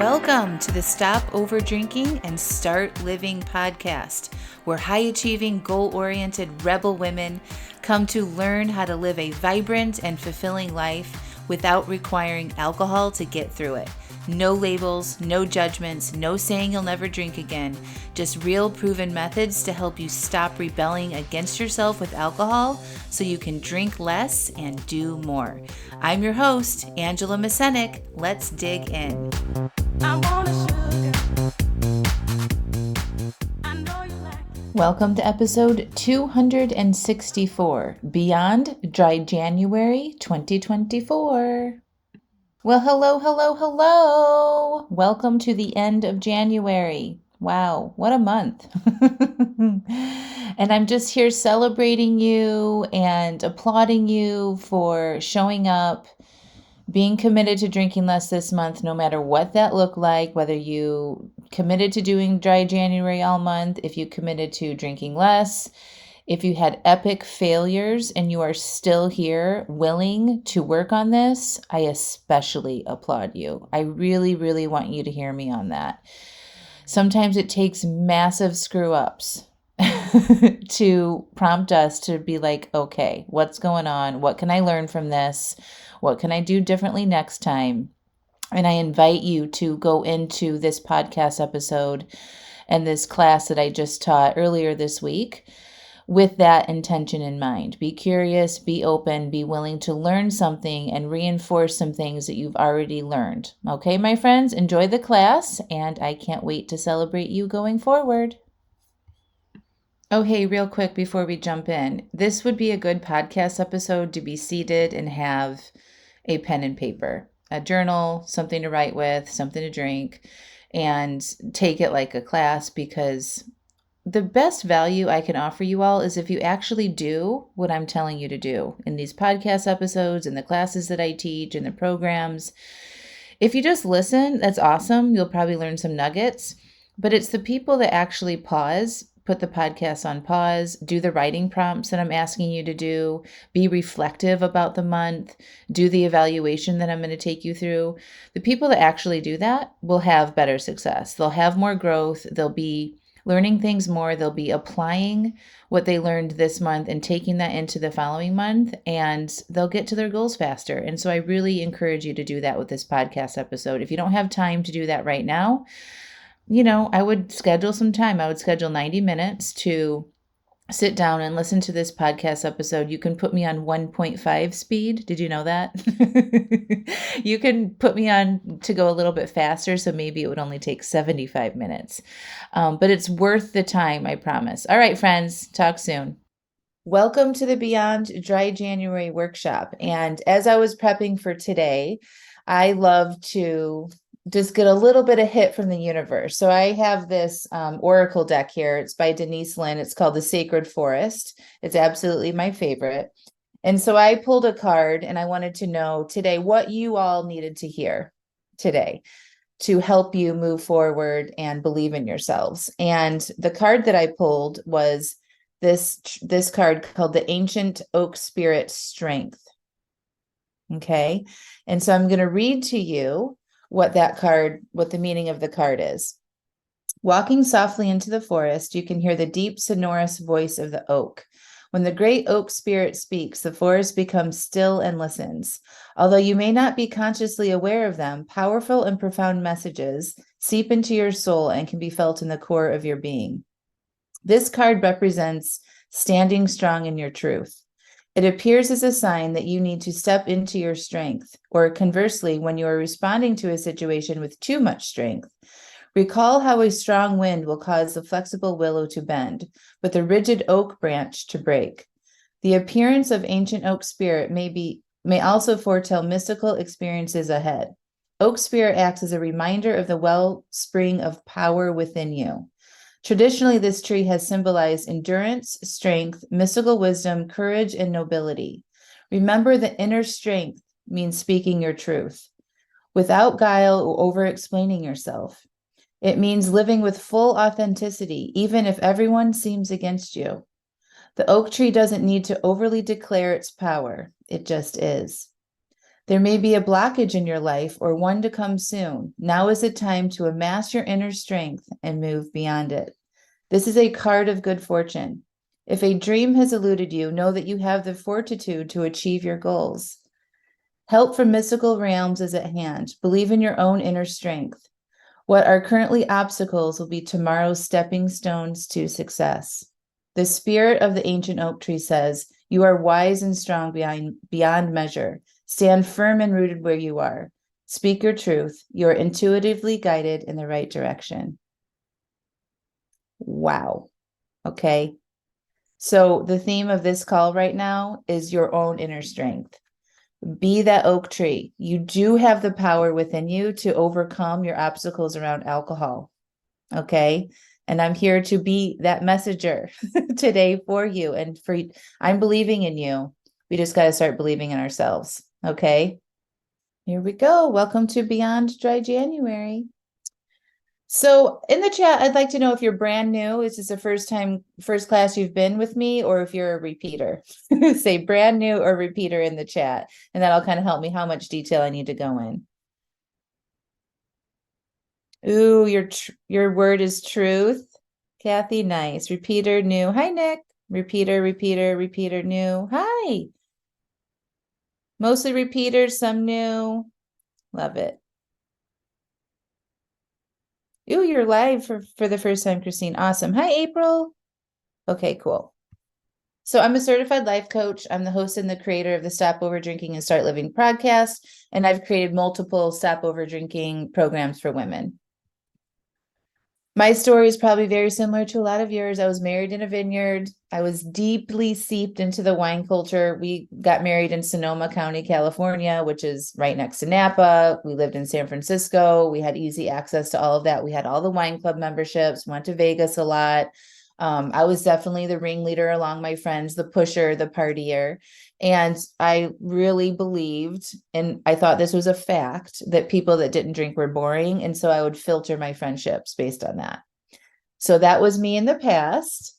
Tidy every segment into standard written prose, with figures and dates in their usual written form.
Welcome to the Stop Overdrinking and Start Living podcast, where high-achieving, goal-oriented rebel women come to learn how to live a vibrant and fulfilling life without requiring alcohol to get through it. No labels, no judgments, no saying you'll never drink again. Just real proven methods to help you stop rebelling against yourself with alcohol so you can drink less and do more. I'm your host, Angela Mascenik. Let's dig in. Welcome to episode 264, Beyond Dryjanuary 2024. Well, hello. Welcome to the end of January. Wow, what a month. And I'm just here celebrating you and applauding you for showing up, being committed to drinking less this month, no matter what that looked like, whether you committed to doing dry January all month, if you committed to drinking less, if you had epic failures and you are still here willing to work on this, I especially applaud you. I really, really want you to hear me on that. Sometimes it takes massive screw ups to prompt us to be like, okay, what's going on? What can I learn from this? What can I do differently next time? And I invite you to go into this podcast episode and this class that I just taught earlier this week with that intention in mind. Be curious, be open, be willing to learn something and reinforce some things that you've already learned. Okay, my friends, enjoy the class, and I can't wait to celebrate you going forward. Oh, hey, real quick before we jump in, this would be a good podcast episode to be seated and have a pen and paper, a journal, something to write with, something to drink, and take it like a class, because the best value I can offer you all is if you actually do what I'm telling you to do in these podcast episodes, in the classes that I teach, in the programs. If you just listen, that's awesome. You'll probably learn some nuggets, but it's the people that actually pause, put the podcast on pause, do the writing prompts that I'm asking you to do, be reflective about the month, do the evaluation that I'm going to take you through. The people that actually do that will have better success. They'll have more growth. They'll be learning things more. They'll be applying what they learned this month and taking that into the following month, and they'll get to their goals faster. And so I really encourage you to do that with this podcast episode. If you don't have time to do that right now, I would schedule some time. I would schedule 90 minutes to sit down and listen to this podcast episode. You can put me on 1.5 speed. Did you know that? You can put me on to go a little bit faster, so maybe it would only take 75 minutes. But it's worth the time, I promise. All right, friends, talk soon. Welcome to the Beyond Dry January workshop. And as I was prepping for today, I love to just get a little bit of hit from the universe. So I have this oracle deck here. It's by Denise Lynn. It's called The Sacred Forest. It's absolutely my favorite. And so I pulled a card, and I wanted to know today what you all needed to hear today to help you move forward and believe in yourselves. And the card that I pulled was this card called the Ancient Oak Spirit Strength. Okay. And so I'm going to read to you what the meaning of the card is. Walking softly into the forest, you can hear the deep, sonorous voice of the oak. When the great oak spirit speaks, the forest becomes still and listens. Although you may not be consciously aware of them, powerful and profound messages seep into your soul and can be felt in the core of your being. This card represents standing strong in your truth. It appears as a sign that you need to step into your strength, or conversely, when you are responding to a situation with too much strength. Recall how a strong wind will cause the flexible willow to bend, but the rigid oak branch to break. The appearance of ancient oak spirit may also foretell mystical experiences ahead. Oak spirit acts as a reminder of the wellspring of power within you. Traditionally, this tree has symbolized endurance, strength, mystical wisdom, courage, and nobility. Remember that inner strength means speaking your truth without guile or over-explaining yourself. It means living with full authenticity, even if everyone seems against you. The oak tree doesn't need to overly declare its power. It just is. There may be a blockage in your life or one to come soon. Now is the time to amass your inner strength and move beyond it. This is a card of good fortune. If a dream has eluded you, know that you have the fortitude to achieve your goals. Help from mystical realms is at hand. Believe in your own inner strength. What are currently obstacles will be tomorrow's stepping stones to success. The spirit of the ancient oak tree says, you are wise and strong beyond measure. Stand firm and rooted where you are. Speak your truth. You are intuitively guided in the right direction. Wow. Okay. So the theme of this call right now is your own inner strength. Be that oak tree. You do have the power within you to overcome your obstacles around alcohol. Okay. And I'm here to be that messenger today for you. And I'm believing in you. We just got to start believing in ourselves. Okay. Here we go. Welcome to Beyond Dry January. So in the chat, I'd like to know if you're brand new. Is this the first class you've been with me, or if you're a repeater? Say brand new or repeater in the chat, and that'll kind of help me how much detail I need to go in. Ooh, your word is truth. Kathy, nice. Repeater, new. Hi, Nick. Repeater, new. Hi. Mostly repeaters, some new. Love it. Ooh, you're live for the first time, Christine. Awesome. Hi, April. Okay, cool. So I'm a certified life coach. I'm the host and the creator of the Stop Over Drinking and Start Living podcast, and I've created multiple stop over drinking programs for women. My story is probably very similar to a lot of yours. I was married in a vineyard. I was deeply seeped into the wine culture. We got married in Sonoma County, California, which is right next to Napa. We lived in San Francisco. We had easy access to all of that. We had all the wine club memberships, went to Vegas a lot. I was definitely the ringleader along my friends, the pusher, the partier. And I really believed, and I thought this was a fact, that people that didn't drink were boring. And so I would filter my friendships based on that. So that was me in the past.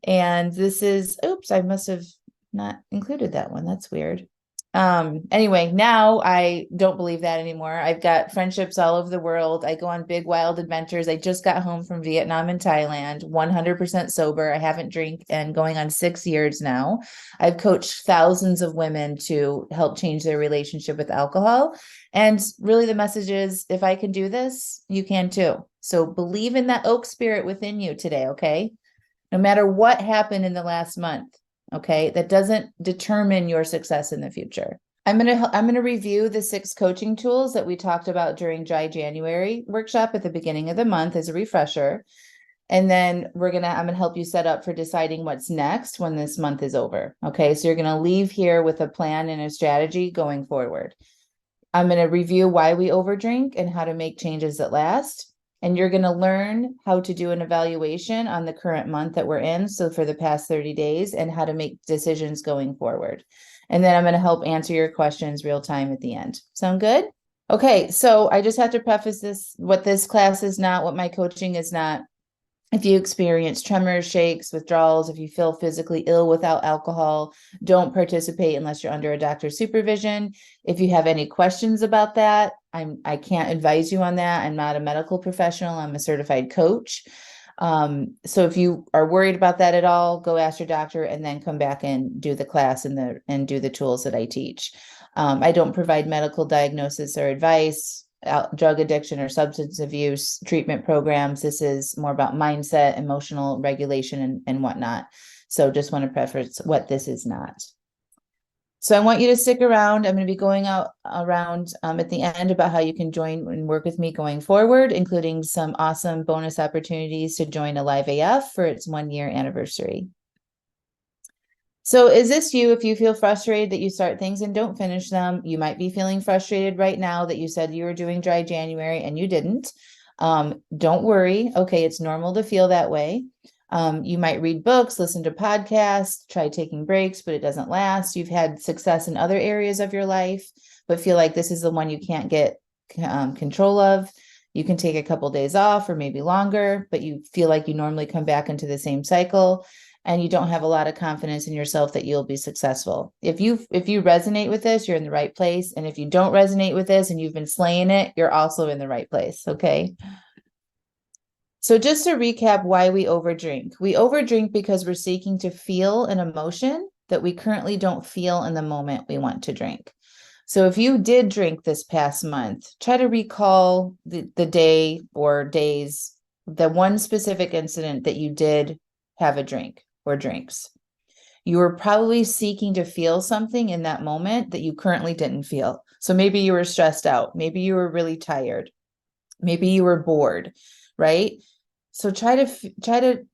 And this is, oops, I must have not included that one. That's weird. Anyway, now I don't believe that anymore. I've got friendships all over the world. I go on big, wild adventures. I just got home from Vietnam and Thailand, 100% sober. I haven't drank and going on 6 years now. I've coached thousands of women to help change their relationship with alcohol. And really the message is, if I can do this, you can too. So believe in that oak spirit within you today, okay? No matter what happened in the last month. Okay, that doesn't determine your success in the future. I'm gonna review the 6 coaching tools that we talked about during Dry January workshop at the beginning of the month as a refresher. And then I'm gonna help you set up for deciding what's next when this month is over. Okay, so you're gonna leave here with a plan and a strategy going forward. I'm gonna review why we overdrink and how to make changes that last. And you're going to learn how to do an evaluation on the current month that we're in. So for the past 30 days and how to make decisions going forward. And then I'm going to help answer your questions real time at the end. Sound good? Okay. So I just have to preface this, what this class is not, what my coaching is not. If you experience tremors, shakes, withdrawals, if you feel physically ill without alcohol, don't participate unless you're under a doctor's supervision. If you have any questions about that, I can't advise you on that. I'm not a medical professional. I'm a certified coach. So if you are worried about that at all, go ask your doctor and then come back and do the class and do the tools that I teach. I don't provide medical diagnosis or advice. Drug addiction or substance abuse treatment programs. This is more about mindset, emotional regulation, and whatnot. So just want to preface what this is not. So I want you to stick around. I'm going to be going around at the end about how you can join and work with me going forward, including some awesome bonus opportunities to join aliveaf for its 1-year anniversary. So is this you? If you feel frustrated that you start things and don't finish them, you might be feeling frustrated right now that you said you were doing Dry January and you didn't. Don't worry. Okay, it's normal to feel that way. You might read books, listen to podcasts, try taking breaks, but it doesn't last. You've had success in other areas of your life, but feel like this is the one you can't get control of. You can take a couple days off or maybe longer, but you feel like you normally come back into the same cycle. and you don't have a lot of confidence in yourself that you'll be successful. If you resonate with this, you're in the right place. And if you don't resonate with this and you've been slaying it, you're also in the right place. Okay. So just to recap why we overdrink. We overdrink because we're seeking to feel an emotion that we currently don't feel in the moment we want to drink. So if you did drink this past month, try to recall the day or days, the one specific incident that you did have a drink or drinks. You were probably seeking to feel something in that moment that you currently didn't feel. So maybe you were stressed out. Maybe you were really tired. Maybe you were bored, right? So try to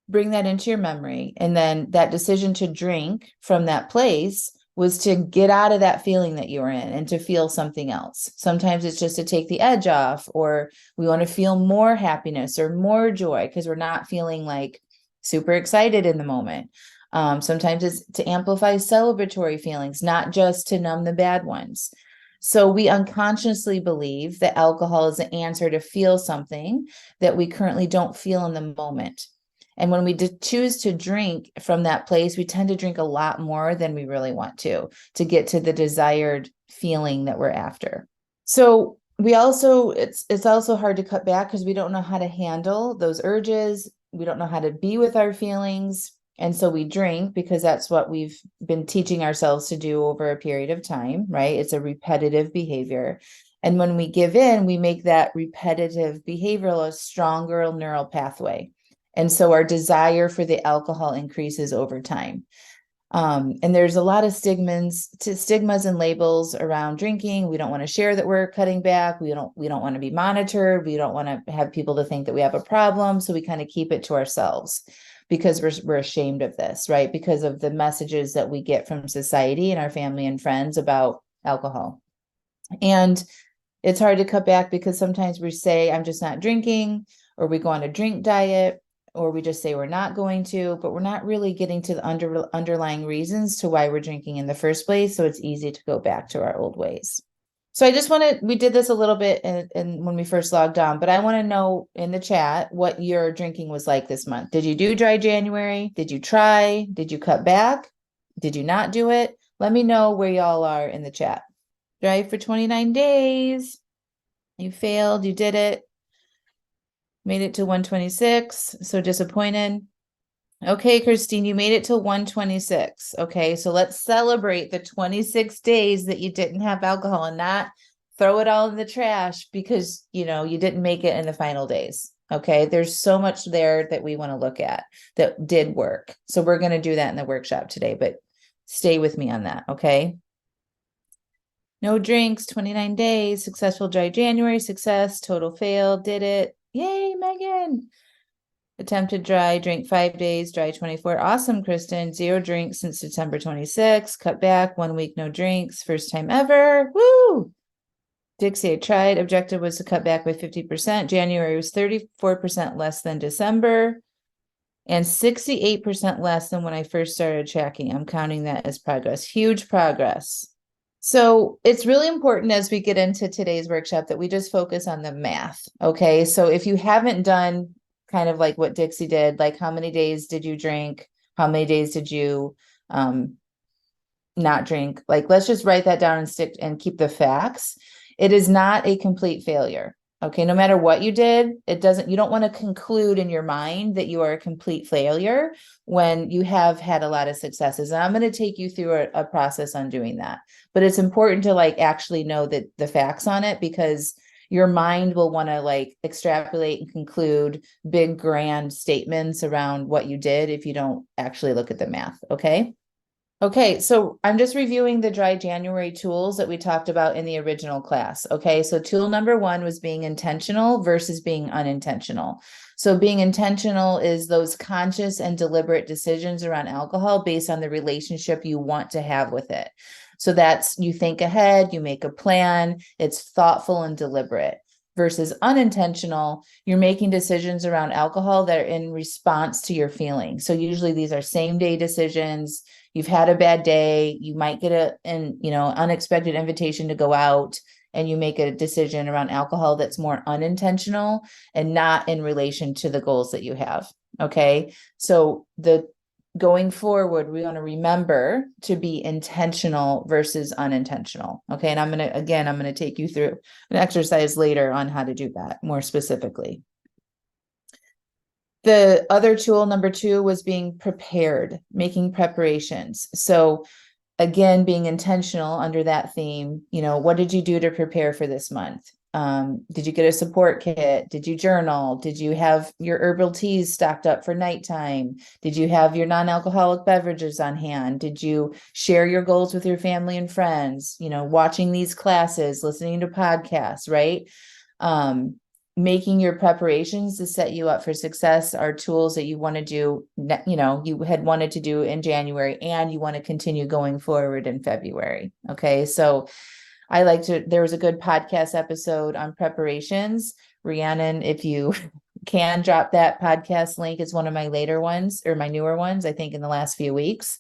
bring that into your memory. And then that decision to drink from that place was to get out of that feeling that you were in and to feel something else. Sometimes it's just to take the edge off, or we want to feel more happiness or more joy because we're not feeling like super excited in the moment. Sometimes it's to amplify celebratory feelings, not just to numb the bad ones. So we unconsciously believe that alcohol is an answer to feel something that we currently don't feel in the moment. And when we choose to drink from that place, we tend to drink a lot more than we really want to get to the desired feeling that we're after. So we also, it's also hard to cut back because we don't know how to handle those urges. We don't know how to be with our feelings. And so we drink because that's what we've been teaching ourselves to do over a period of time, right? It's a repetitive behavior. And when we give in, we make that repetitive behavior a stronger neural pathway. And so our desire for the alcohol increases over time. And there's a lot of stigmas and labels around drinking. We don't want to share that we're cutting back. We don't want to be monitored. We don't want to have people to think that we have a problem. So we kind of keep it to ourselves because we're ashamed of this, right? Because of the messages that we get from society and our family and friends about alcohol. And it's hard to cut back because sometimes we say, I'm just not drinking, or we go on a drink diet, or we just say we're not going to, but we're not really getting to the underlying reasons to why we're drinking in the first place. So it's easy to go back to our old ways. So I just we did this a little bit in when we first logged on, but I want to know in the chat what your drinking was like this month. Did you do dry January? Did you try? Did you cut back? Did you not do it? Let me know where y'all are in the chat. Dry for 29 days. You failed. You did it. Made it to 126. So disappointed. Okay, Christine, you made it to 126. Okay, so let's celebrate the 26 days that you didn't have alcohol and not throw it all in the trash because, you didn't make it in the final days. Okay, there's so much there that we want to look at that did work. So we're going to do that in the workshop today, but stay with me on that. Okay. No drinks, 29 days, successful dry January, success, total fail, did it. Yay, Megan. Attempted dry, drink 5 days, dry 24. Awesome, Kristen. 0 drinks since September 26. Cut back, 1 week, no drinks. First time ever. Woo! Dixie, I tried. Objective was to cut back by 50%. January was 34% less than December and 68% less than when I first started tracking. I'm counting that as progress. Huge progress. So it's really important as we get into today's workshop that we just focus on the math. Okay. So if you haven't done kind of like what Dixie did, like how many days did you drink? How many days did you not drink? Like, let's just write that down and stick and keep the facts. It is not a complete failure. Okay. No matter what you did, you don't want to conclude in your mind that you are a complete failure when you have had a lot of successes. And I'm going to take you through a process on doing that, but it's important to actually know that the facts on it, because your mind will want to extrapolate and conclude big, grand statements around what you did if you don't actually look at the math. Okay. Okay, so I'm just reviewing the dry January tools that we talked about in the original class. Okay, so tool number 1 was being intentional versus being unintentional. So being intentional is those conscious and deliberate decisions around alcohol based on the relationship you want to have with it. So that's, you think ahead, you make a plan, it's thoughtful and deliberate. Versus unintentional, you're making decisions around alcohol that are in response to your feelings. So usually these are same day decisions. You've had a bad day, you might get an unexpected invitation to go out, and you make a decision around alcohol that's more unintentional and not in relation to the goals that you have. Okay. So the going forward, we want to remember to be intentional versus unintentional. Okay. And I'm going to take you through an exercise later on how to do that more specifically. The other tool, number 2, was being prepared, making preparations. So again, being intentional under that theme, what did you do to prepare for this month? Did you get a support kit? Did you journal? Did you have your herbal teas stocked up for nighttime? Did you have your non-alcoholic beverages on hand? Did you share your goals with your family and friends? Watching these classes, listening to podcasts, right? Making your preparations to set you up for success are tools that you want to do, you had wanted to do in January, and you want to continue going forward in February. Okay. So there was a good podcast episode on preparations. Rhiannon, if you can drop that podcast link, it's one of my later ones, or my newer ones, I think in the last few weeks.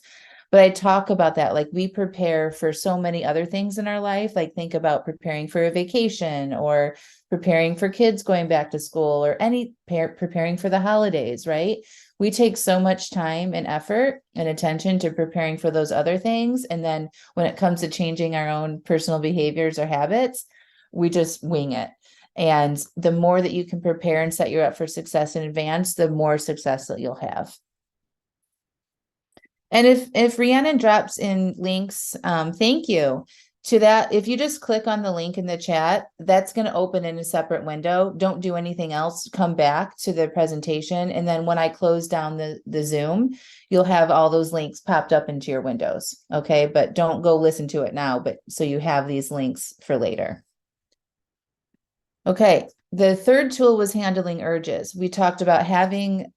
But I talk about that, like we prepare for so many other things in our life. Like think about preparing for a vacation, or preparing for kids going back to school, or preparing for the holidays, right? We take so much time and effort and attention to preparing for those other things. And then when it comes to changing our own personal behaviors or habits, we just wing it. And the more that you can prepare and set you up for success in advance, the more success that you'll have. And if Rhiannon drops in links, thank you to that. If you just click on the link in the chat, that's going to open in a separate window. Don't do anything else. Come back to the presentation. And then when I close down the Zoom, you'll have all those links popped up into your windows. Okay. But don't go listen to it now, but so you have these links for later. Okay. The third tool was handling urges. We talked about having,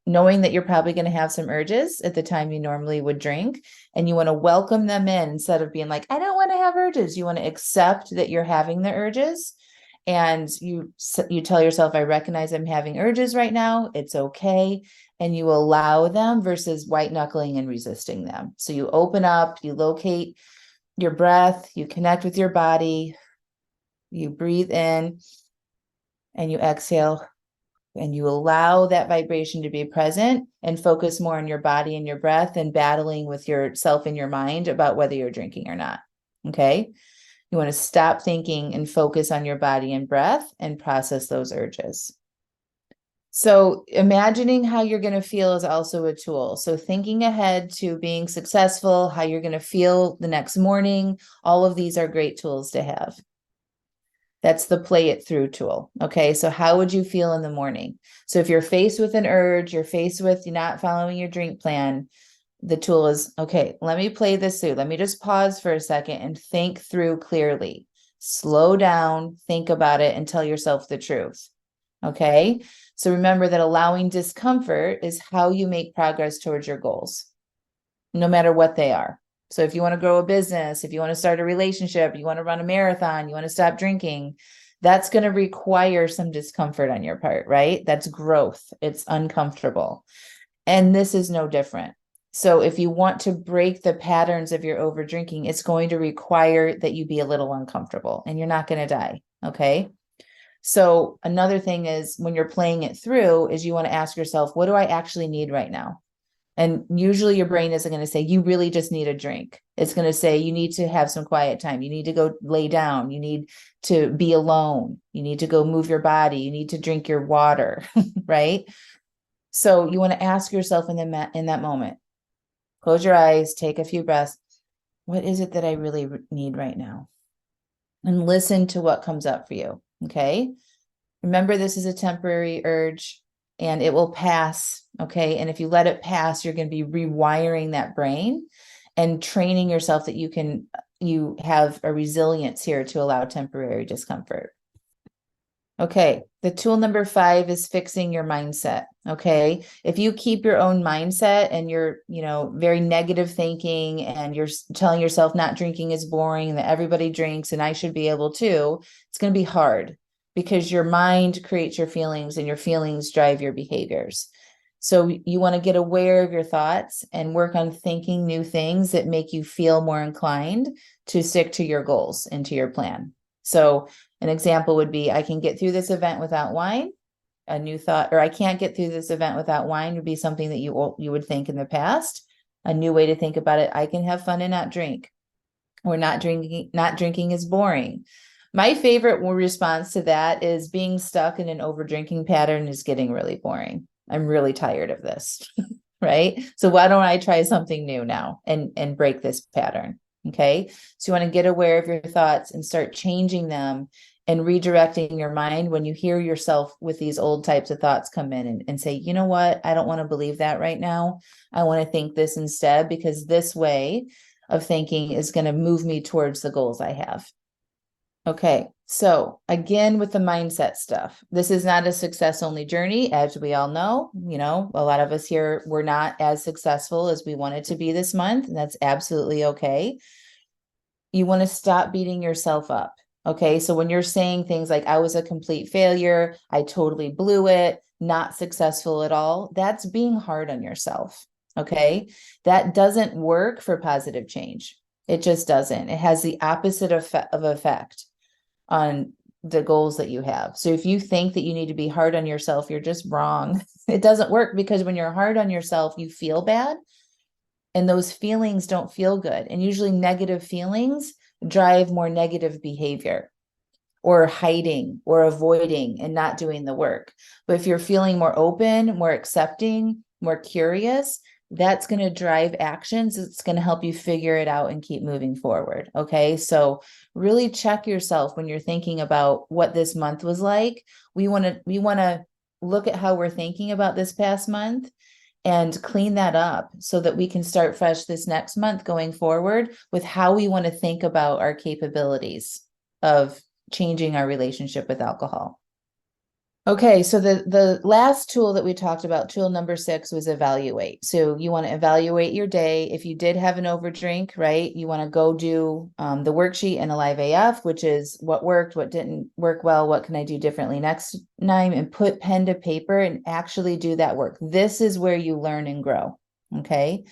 knowing that you're probably going to have some urges at the time you normally would drink, and you want to welcome them in instead of being like, I don't want to have urges. You want to accept that you're having the urges, and you tell yourself, I recognize I'm having urges right now. It's okay. And you allow them versus white knuckling and resisting them. So you open up, you locate your breath, you connect with your body, you breathe in, and you exhale, and you allow that vibration to be present and focus more on your body and your breath and battling with yourself in your mind about whether you're drinking or not. Okay. You want to stop thinking and focus on your body and breath and process those urges. So imagining how you're going to feel is also a tool. So thinking ahead to being successful, how you're going to feel the next morning, all of these are great tools to have. That's the play it through tool. Okay. So how would you feel in the morning? So if you're faced with an urge, you're faced with not following your drink plan, the tool is, okay, let me play this through. Let me just pause for a second and think through clearly. Slow down, think about it, and tell yourself the truth. Okay. So remember that allowing discomfort is how you make progress towards your goals, no matter what they are. So if you want to grow a business, if you want to start a relationship, you want to run a marathon, you want to stop drinking, that's going to require some discomfort on your part, right? That's growth. It's uncomfortable. And this is no different. So if you want to break the patterns of your over drinking, it's going to require that you be a little uncomfortable, and you're not going to die. Okay. So another thing is, when you're playing it through, is you want to ask yourself, what do I actually need right now? And usually your brain isn't going to say, you really just need a drink. It's going to say, you need to have some quiet time. You need to go lay down. You need to be alone. You need to go move your body. You need to drink your water, right? So you want to ask yourself in that moment, close your eyes, take a few breaths. What is it that I really need right now? And listen to what comes up for you. Okay. Remember, this is a temporary urge, and it will pass. Okay. And if you let it pass, you're going to be rewiring that brain and training yourself that you have a resilience here to allow temporary discomfort. Okay. The tool number 5 is fixing your mindset. Okay. If you keep your own mindset and you're, very negative thinking, and you're telling yourself not drinking is boring, that everybody drinks and I should be able to, it's going to be hard, because your mind creates your feelings and your feelings drive your behaviors. So you want to get aware of your thoughts and work on thinking new things that make you feel more inclined to stick to your goals and to your plan. So an example would be, I can get through this event without wine. A new thought, or I can't get through this event without wine would be something that you would think in the past. A new way to think about it, I can have fun and not drink. Or not drinking is boring. My favorite response to that is being stuck in an over drinking pattern is getting really boring. I'm really tired of this. Right? So why don't I try something new now and break this pattern? Okay. So you want to get aware of your thoughts and start changing them and redirecting your mind when you hear yourself with these old types of thoughts come in and say, you know what? I don't want to believe that right now. I want to think this instead, because this way of thinking is going to move me towards the goals I have. Okay, so again, with the mindset stuff, this is not a success only journey, as we all know. You know, a lot of us here were not as successful as we wanted to be this month, and that's absolutely okay. You want to stop beating yourself up. Okay, so when you're saying things like, I was a complete failure, I totally blew it, not successful at all, that's being hard on yourself. Okay, that doesn't work for positive change. It just doesn't. It has the opposite of effect on the goals that you have. So if you think that you need to be hard on yourself, you're just wrong. It doesn't work, because when you're hard on yourself, you feel bad, and those feelings don't feel good. And usually negative feelings drive more negative behavior, or hiding or avoiding and not doing the work. But if you're feeling more open, more accepting, more curious, that's going to drive actions. It's going to help you figure it out and keep moving forward. Okay. So really check yourself when you're thinking about what this month was like. We want to look at how we're thinking about this past month and clean that up so that we can start fresh this next month going forward with how we want to think about our capabilities of changing our relationship with alcohol. Okay, so the last tool that we talked about, tool number 6, was evaluate. So you want to evaluate your day. If you did have an overdrink, right, you want to go do the worksheet in aliveaf, which is what worked, what didn't work well, what can I do differently next time, and put pen to paper and actually do that work. This is where you learn and grow. Okay.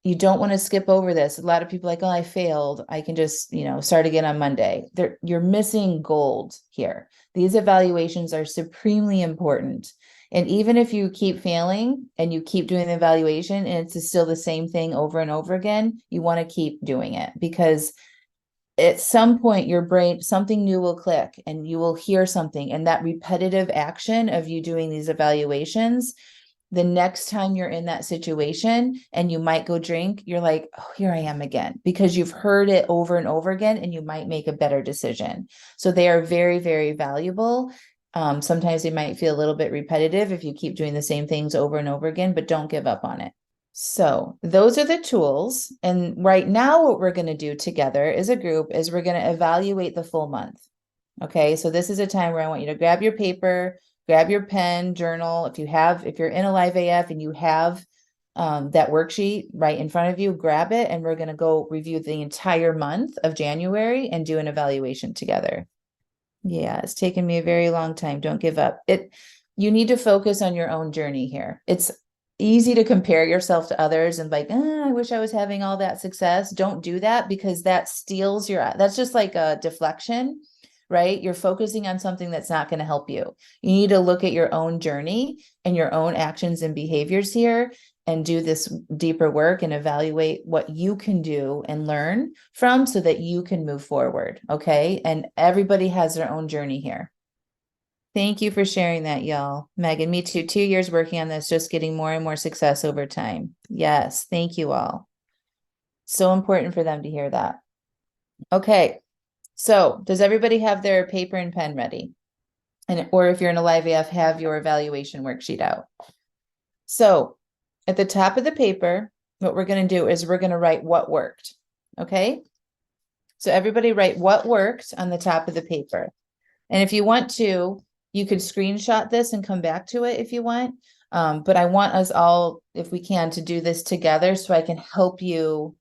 You don't want to skip over this. A lot of people are like, oh, I failed, I can just, start again on Monday. You're missing gold here. These evaluations are supremely important. And even if you keep failing and you keep doing the evaluation and it's still the same thing over and over again, you want to keep doing it, because at some point your brain, something new will click and you will hear something, and that repetitive action of you doing these evaluations, the next time you're in that situation and you might go drink, you're like, oh, here I am again, because you've heard it over and over again, and you might make a better decision. So they are very, very valuable. Sometimes they might feel a little bit repetitive if you keep doing the same things over and over again, but don't give up on it. So those are the tools. And right now, what we're going to do together as a group is we're going to evaluate the full month. Okay, so this is a time where I want you to grab your paper, grab your pen, journal. If you're in aliveaf and you have that worksheet right in front of you, grab it, and we're going to go review the entire month of January and do an evaluation together. Yeah, it's taken me a very long time. Don't give up. You need to focus on your own journey here. It's easy to compare yourself to others and like, I wish I was having all that success. Don't do that, because that steals that's just like a deflection, right? You're focusing on something that's not going to help you. You need to look at your own journey and your own actions and behaviors here and do this deeper work and evaluate what you can do and learn from so that you can move forward. Okay. And everybody has their own journey here. Thank you for sharing that, y'all. Megan, me too. 2 years working on this, just getting more and more success over time. Yes. Thank you all. So important for them to hear that. Okay. So does everybody have their paper and pen ready? Or if you're in aliveaf, have your evaluation worksheet out. So at the top of the paper, what we're going to do is we're going to write what worked. Okay. So everybody write what worked on the top of the paper. And if you want to, you could screenshot this and come back to it if you want. But I want us all, if we can, to do this together so I can help you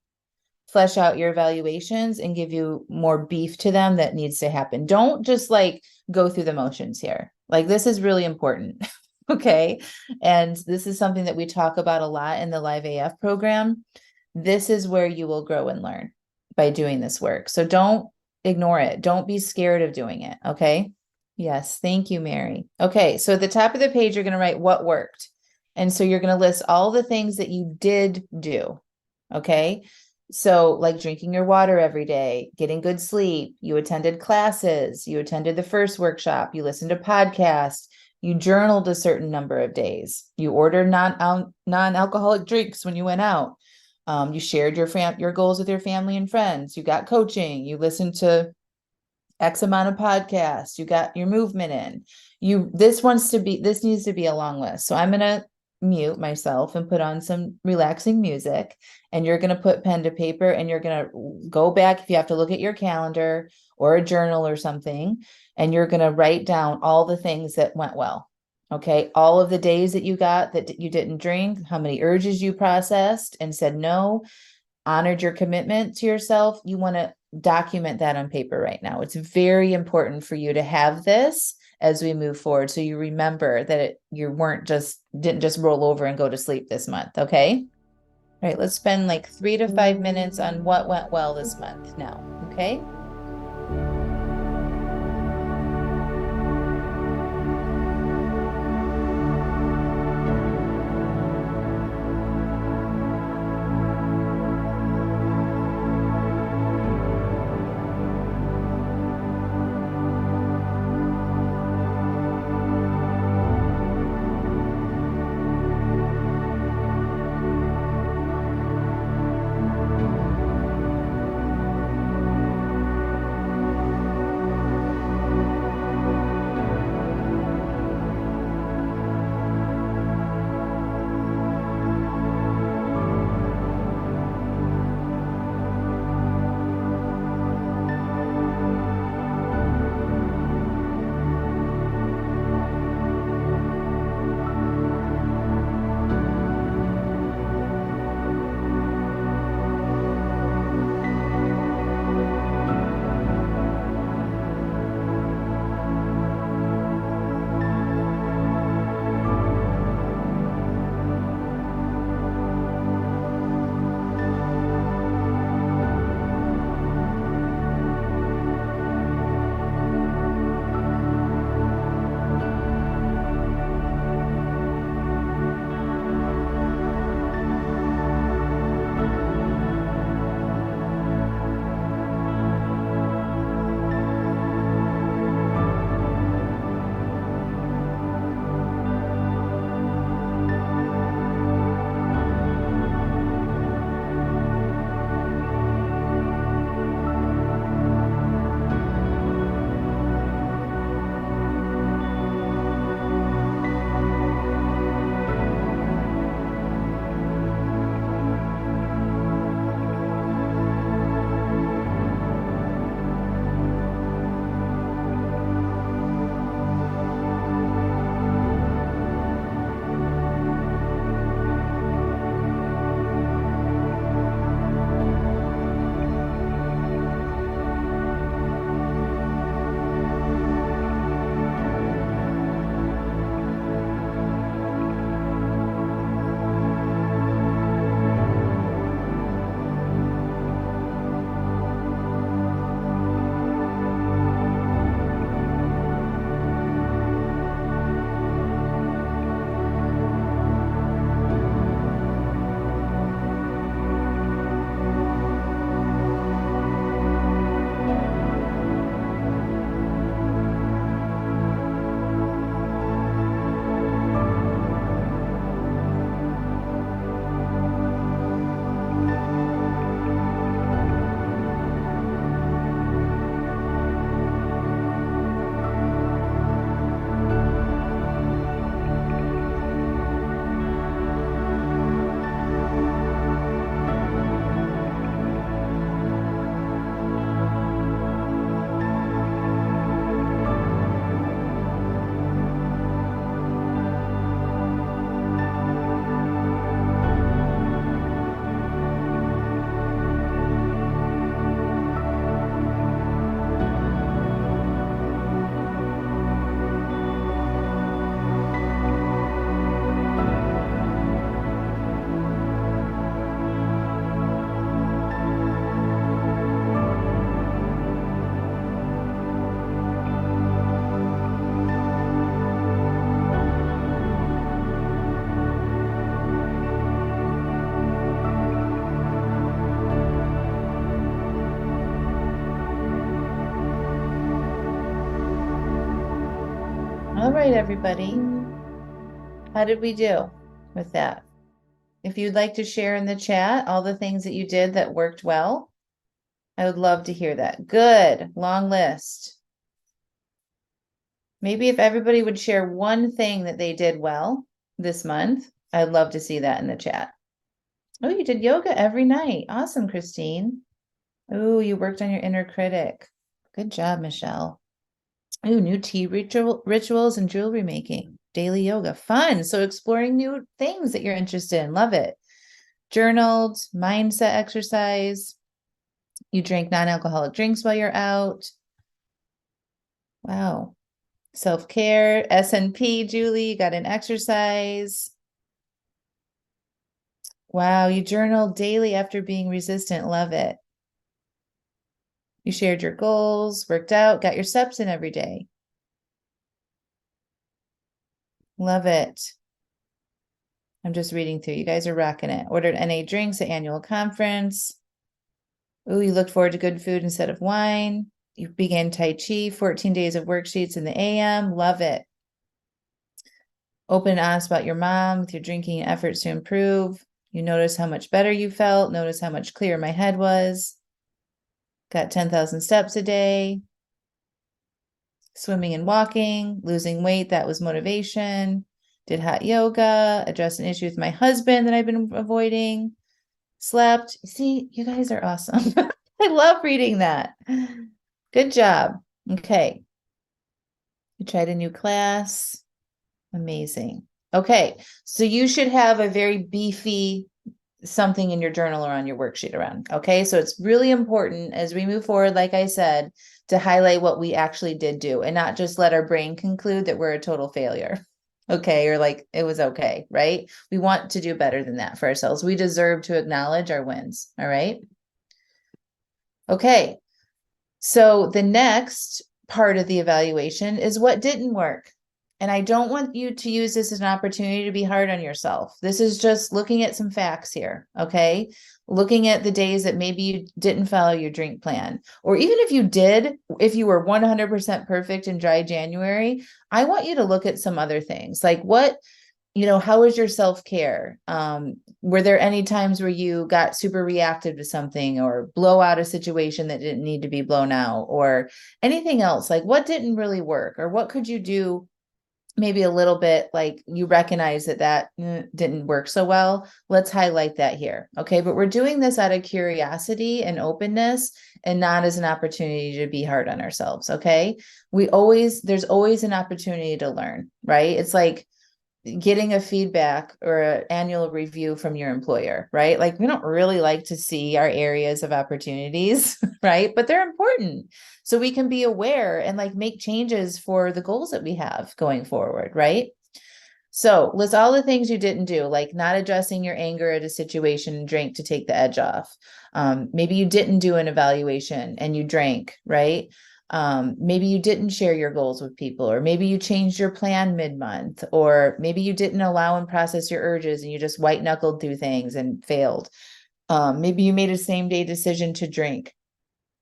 flesh out your evaluations and give you more beef to them that needs to happen. Don't just like go through the motions here. Like, this is really important. Okay. And this is something that we talk about a lot in the aliveaf program. This is where you will grow and learn by doing this work. So don't ignore it. Don't be scared of doing it. Okay. Yes, thank you, Mary. Okay, so at the top of the page, you're going to write what worked. And so you're going to list all the things that you did do. Okay, so like drinking your water every day, getting good sleep, you attended classes, you attended the first workshop, you listened to podcasts, you journaled a certain number of days, you ordered non-alcoholic drinks when you went out, you shared your goals with your family and friends, you got coaching, you listened to X amount of podcasts, you got your movement in. This needs to be a long list. So I'm gonna mute myself and put on some relaxing music, and you're gonna put pen to paper and you're gonna go back if you have to look at your calendar or a journal or something, and you're gonna write down all the things that went well. Okay, all of the days that you got that you didn't drink, how many urges you processed and said no, honored your commitment to yourself. You want to document that on paper right now. It's very important for you to have this as we move forward, so you remember that you didn't just roll over and go to sleep this month. Okay. All right, let's spend like 3 to 5 minutes on what went well this month now. Okay. right, everybody. How did we do with that? If you'd like to share in the chat all the things that you did that worked well, I would love to hear that. Good. Long list. Maybe if everybody would share one thing that they did well this month, I'd love to see that in the chat. Oh, you did yoga every night. Awesome, Christine. Oh, you worked on your inner critic. Good job, Michelle. Ooh, new tea rituals and jewelry making. Daily yoga. Fun. So exploring new things that you're interested in. Love it. Journaled, mindset exercise. You drink non-alcoholic drinks while you're out. Wow. Self-care, SNP, Julie, you got an exercise. Wow, you journal daily after being resistant. Love it. You shared your goals, worked out, got your steps in every day. Love it. I'm just reading through. You guys are rocking it. Ordered NA drinks at annual conference. Ooh, you looked forward to good food instead of wine. You began Tai Chi, 14 days of worksheets in the AM. Love it. Open and honest about your mom with your drinking and efforts to improve. You notice how much better you felt. Notice how much clearer my head was. Got 10,000 steps a day. Swimming and walking, losing weight. That was motivation. Did hot yoga, addressed an issue with my husband that I've been avoiding. Slept. See, you guys are awesome. I love reading that. Good job. Okay. You tried a new class. Amazing. Okay. So you should have a very beefy something in your journal or on your worksheet around. Okay. So it's really important as we move forward, like I said, to highlight what we actually did do and not just let our brain conclude that we're a total failure. Okay. Or like it was okay. Right. We want to do better than that for ourselves. We deserve to acknowledge our wins. All right. Okay. So the next part of the evaluation is what didn't work. And I don't want you to use this as an opportunity to be hard on yourself. This is just looking at some facts here, okay? Looking at the days that maybe you didn't follow your drink plan. Or even if you did, if you were 100% perfect in dry January, I want you to look at some other things. Like how was your self-care? Were there any times where you got super reactive to something or blow out a situation that didn't need to be blown out or anything else? Like what didn't really work or what could you do maybe a little bit like you recognize that didn't work so well? Let's highlight that here. Okay. But we're doing this out of curiosity and openness and not as an opportunity to be hard on ourselves. Okay. There's always an opportunity to learn, right? It's like getting a feedback or an annual review from your employer, right? Like we don't really like to see our areas of opportunities, right? But they're important. So we can be aware and like make changes for the goals that we have going forward, right? So list all the things you didn't do, like not addressing your anger at a situation and drank to take the edge off. Maybe you didn't do an evaluation and you drank, right? Maybe you didn't share your goals with people, or maybe you changed your plan mid-month, or maybe you didn't allow and process your urges and you just white knuckled through things and failed. Maybe you made a same day decision to drink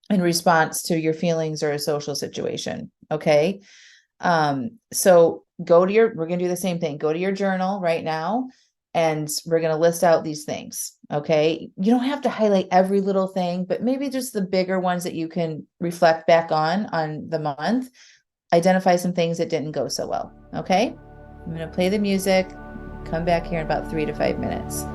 in response to your feelings or a social situation. Okay. So we're going to do the same thing. Go to your journal right now and we're going to list out these things. Okay. You don't have to highlight every little thing, but maybe just the bigger ones that you can reflect back on the month. Identify some things that didn't go so well. Okay. I'm going to play the music, come back here in about 3 to 5 minutes.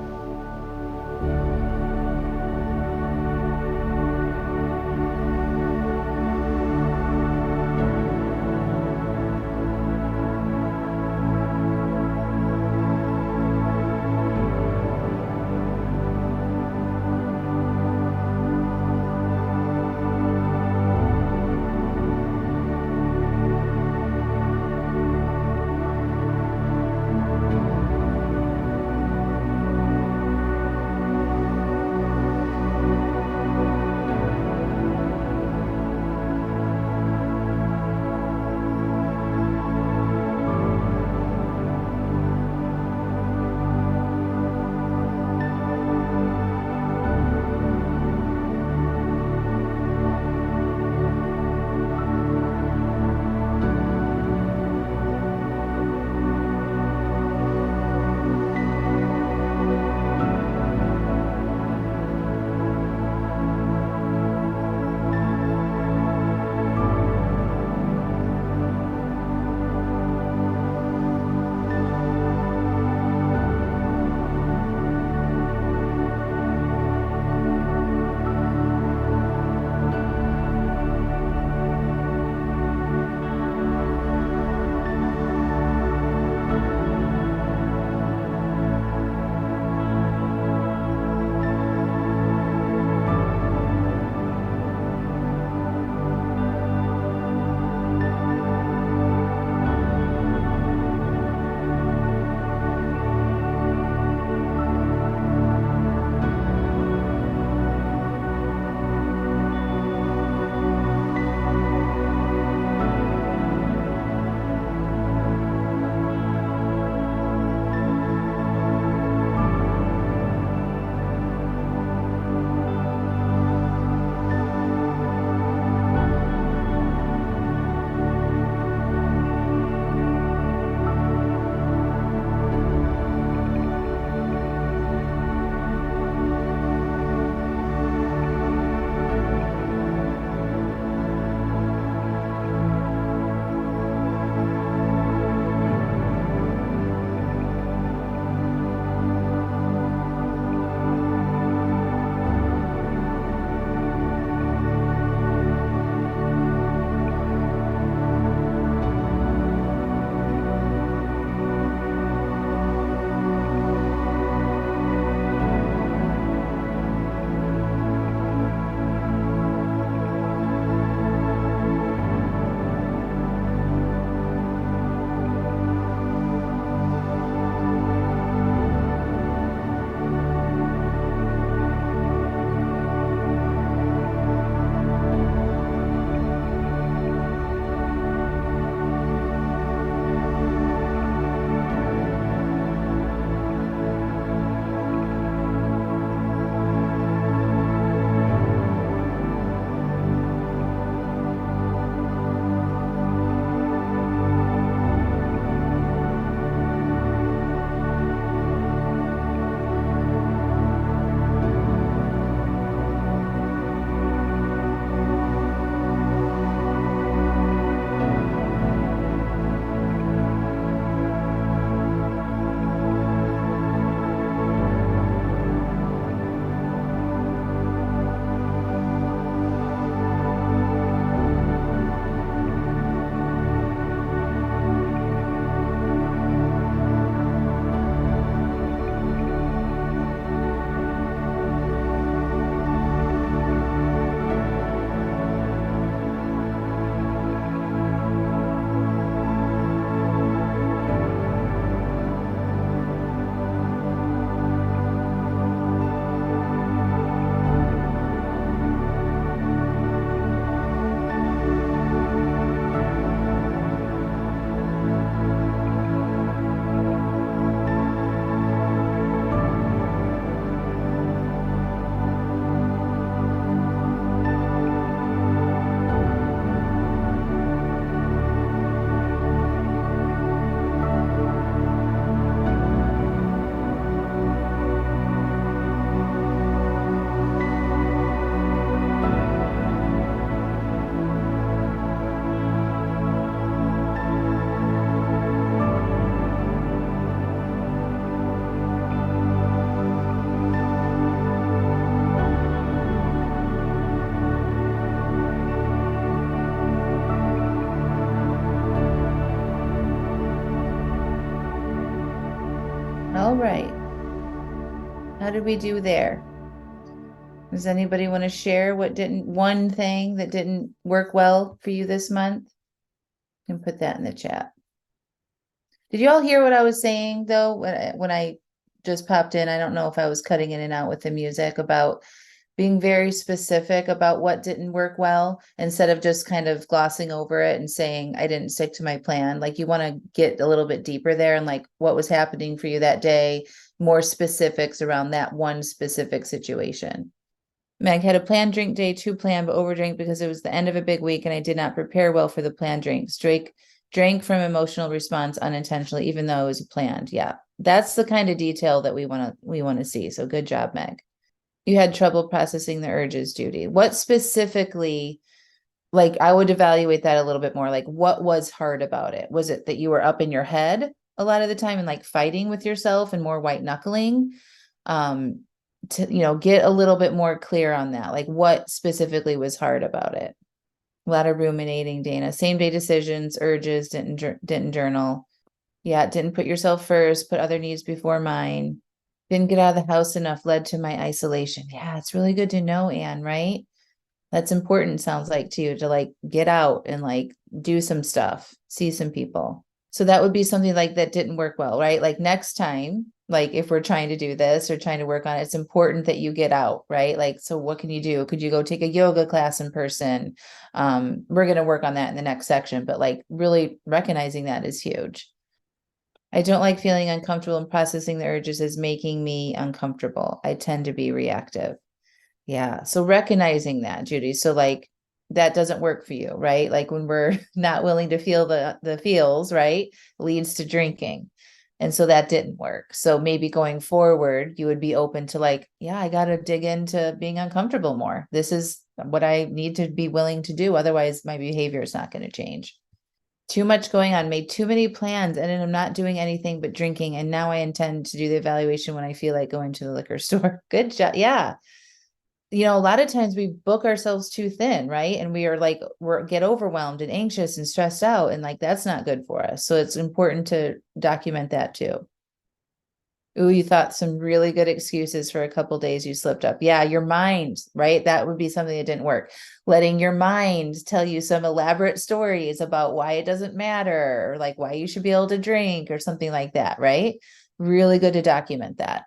right. How did we do there? Does anybody want to share one thing that didn't work well for you this month? You can put that in the chat. Did you all hear what I was saying though? When I just popped in, I don't know if I was cutting in and out with the music, about being very specific about what didn't work well instead of just kind of glossing over it and saying, I didn't stick to my plan. Like, you want to get a little bit deeper there and like what was happening for you that day, more specifics around that one specific situation. Meg had a planned drink day 2 plan, but overdrank because it was the end of a big week and I did not prepare well for the planned drinks. Drank from emotional response unintentionally, even though it was planned. Yeah, that's the kind of detail that we want to see. So good job, Meg. You had trouble processing the urges, Judy. What specifically, like, I would evaluate that a little bit more. Like, what was hard about it? Was it that you were up in your head a lot of the time and like fighting with yourself and more white knuckling? To get a little bit more clear on that. Like, what specifically was hard about it? A lot of ruminating, Dana. Same day decisions, urges, didn't journal. Yeah, didn't put yourself first, put other needs before mine. Didn't get out of the house enough, led to my isolation. Yeah, it's really good to know, Anne, right? That's important, sounds like, to you, to like get out and like do some stuff, see some people. So that would be something like that didn't work well, right? Like next time, like if we're trying to do this or trying to work on it, it's important that you get out, right? Like, so what can you do? Could you go take a yoga class in person? We're going to work on that in the next section, but like really recognizing that is huge. I don't like feeling uncomfortable, and processing the urges is making me uncomfortable. I tend to be reactive. Yeah. So recognizing that, Judy. So like that doesn't work for you, right? Like when we're not willing to feel the feels, right, leads to drinking. And so that didn't work. So maybe going forward, you would be open to like, yeah, I got to dig into being uncomfortable more. This is what I need to be willing to do. Otherwise, my behavior is not going to change. Too much going on, made too many plans, and then I'm not doing anything but drinking. And now I intend to do the evaluation when I feel like going to the liquor store. Good job. Yeah. A lot of times we book ourselves too thin, right? And we are like, get overwhelmed and anxious and stressed out. And like, that's not good for us. So it's important to document that too. Ooh, you thought some really good excuses for a couple days you slipped up. Yeah, your mind, right? That would be something that didn't work. Letting your mind tell you some elaborate stories about why it doesn't matter, or like why you should be able to drink or something like that, right? Really good to document that.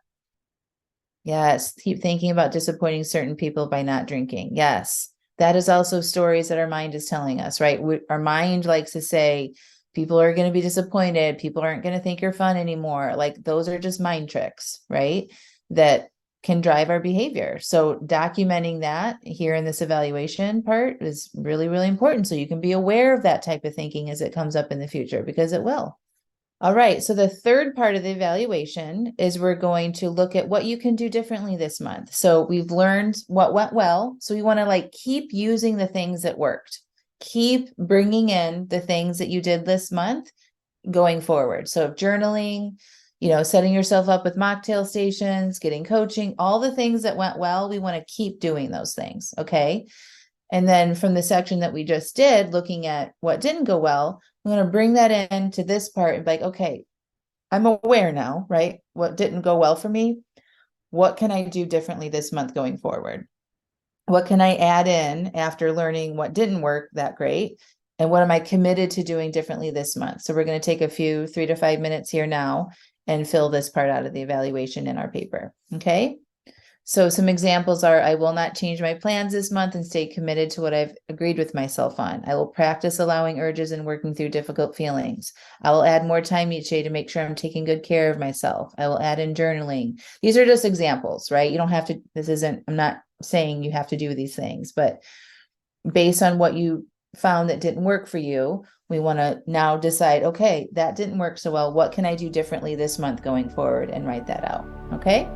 Yes, keep thinking about disappointing certain people by not drinking. Yes, that is also stories that our mind is telling us, right? Our mind likes to say, people are going to be disappointed. People aren't going to think you're fun anymore. Like those are just mind tricks, right? That can drive our behavior. So documenting that here in this evaluation part is really, really important. So you can be aware of that type of thinking as it comes up in the future, because it will. All right. So the third part of the evaluation is we're going to look at what you can do differently this month. So we've learned what went well. So we want to like keep using the things that worked. Keep bringing in the things that you did this month going forward. So journaling, setting yourself up with mocktail stations, getting coaching, all the things that went well, we want to keep doing those things. Okay. And then from the section that we just did, looking at what didn't go well, I'm going to bring that into this part and be like, okay, I'm aware now, right? What didn't go well for me? What can I do differently this month going forward? What can I add in after learning what didn't work that great? And what am I committed to doing differently this month? So we're going to take a few 3 to 5 minutes here now and fill this part out of the evaluation in our paper. Okay. So some examples are, I will not change my plans this month and stay committed to what I've agreed with myself on. I will practice allowing urges and working through difficult feelings. I will add more time each day to make sure I'm taking good care of myself. I will add in journaling. These are just examples, right? You don't have to, I'm not saying you have to do these things, but based on what you found that didn't work for you, we want to now decide, okay, that didn't work so well. What can I do differently this month going forward, and write that out. Okay.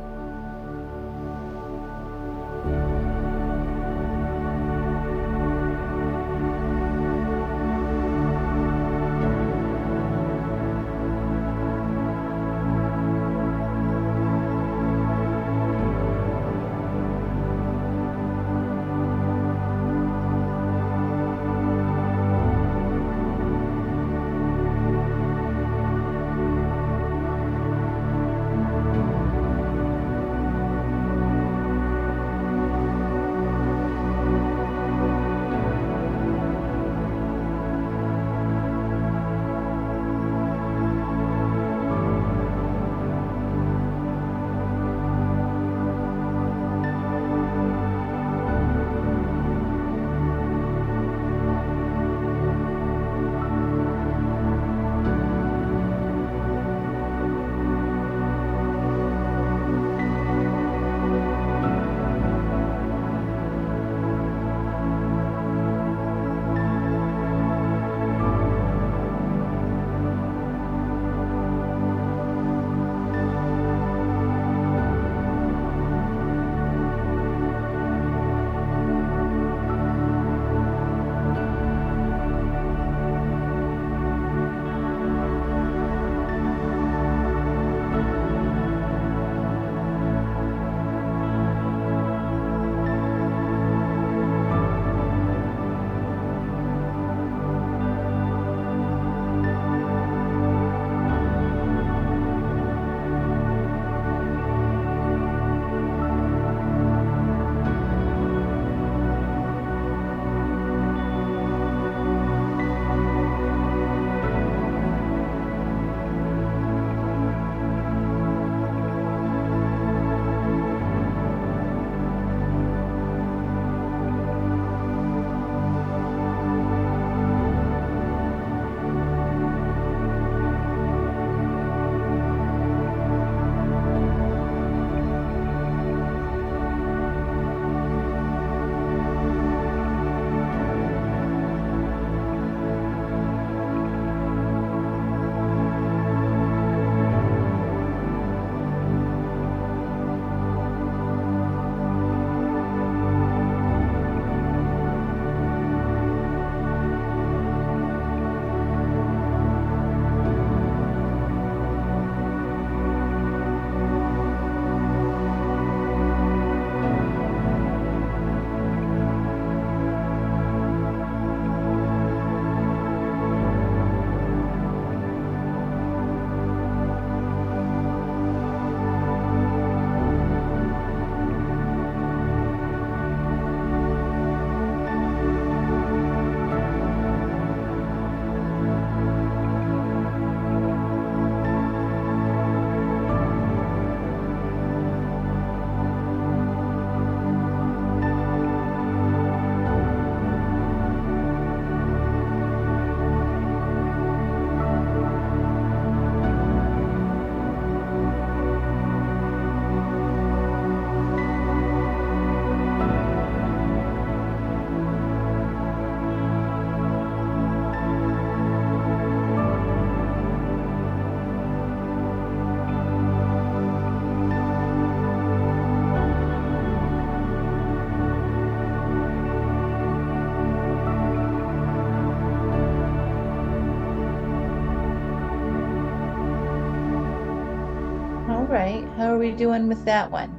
right? How are we doing with that one?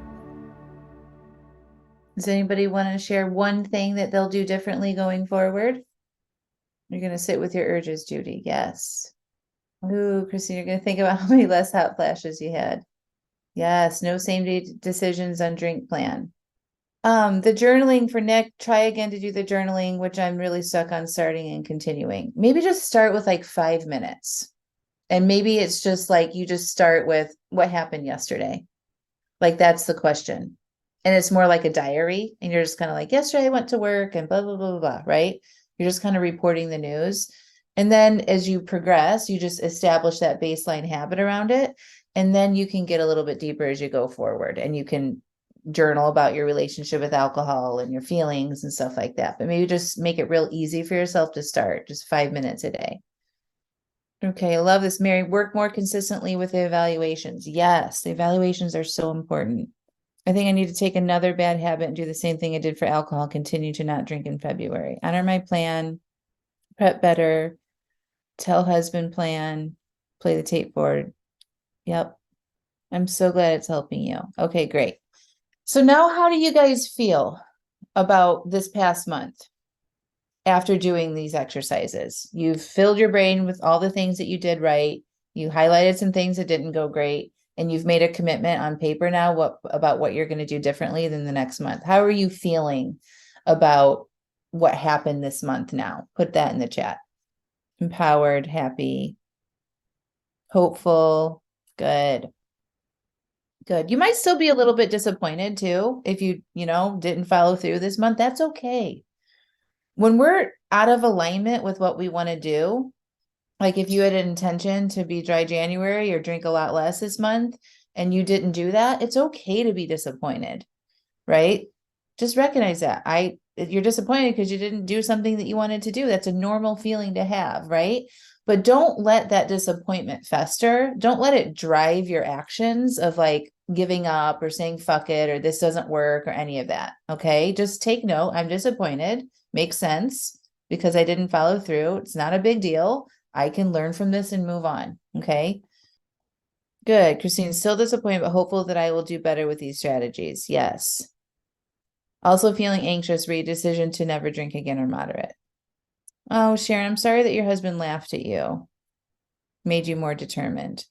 Does anybody want to share one thing that they'll do differently going forward? You're going to sit with your urges, Judy. Yes. Ooh, Christine, you're going to think about how many less hot flashes you had. Yes, no same day decisions on drink plan. The journaling for Nick, try again to do the journaling, which I'm really stuck on starting and continuing. Maybe just start with like 5 minutes. And maybe it's just like you just start with what happened yesterday. Like that's the question. And it's more like a diary. And you're just kind of like, yesterday I went to work and blah, blah, blah, blah, blah, right? You're just kind of reporting the news. And then as you progress, you just establish that baseline habit around it. And then you can get a little bit deeper as you go forward, and you can journal about your relationship with alcohol and your feelings and stuff like that. But maybe just make it real easy for yourself to start, just 5 minutes a day. Okay, I love this, Mary. Work more consistently with the evaluations. Yes, the evaluations are so important. I think I need to take another bad habit and do the same thing I did for alcohol, continue to not drink in February. Honor my plan, prep better, tell husband plan, play the tape board. Yep. I'm so glad it's helping you. Okay, great. So now how do you guys feel about this past month after doing these exercises? You've filled your brain with all the things that you did right. You highlighted some things that didn't go great, and you've made a commitment on paper now about what you're going to do differently than the next month. How are you feeling about what happened this month now? Put that in the chat. Empowered, happy, hopeful, good. Good. You might still be a little bit disappointed too if you didn't follow through this month. That's okay. When we're out of alignment with what we want to do, like if you had an intention to be dry January or drink a lot less this month and you didn't do that, it's okay to be disappointed, right? Just recognize that. You're disappointed because you didn't do something that you wanted to do. That's a normal feeling to have, right? But don't let that disappointment fester. Don't let it drive your actions of like giving up or saying fuck it or this doesn't work or any of that. Okay. Just take note. I'm disappointed. Makes sense because I didn't follow through. It's not a big deal. I can learn from this and move on. Okay. Good. Christine, still disappointed, but hopeful that I will do better with these strategies. Yes. Also feeling anxious, read decision to never drink again or moderate. Oh, Sharon, I'm sorry that your husband laughed at you, made you more determined.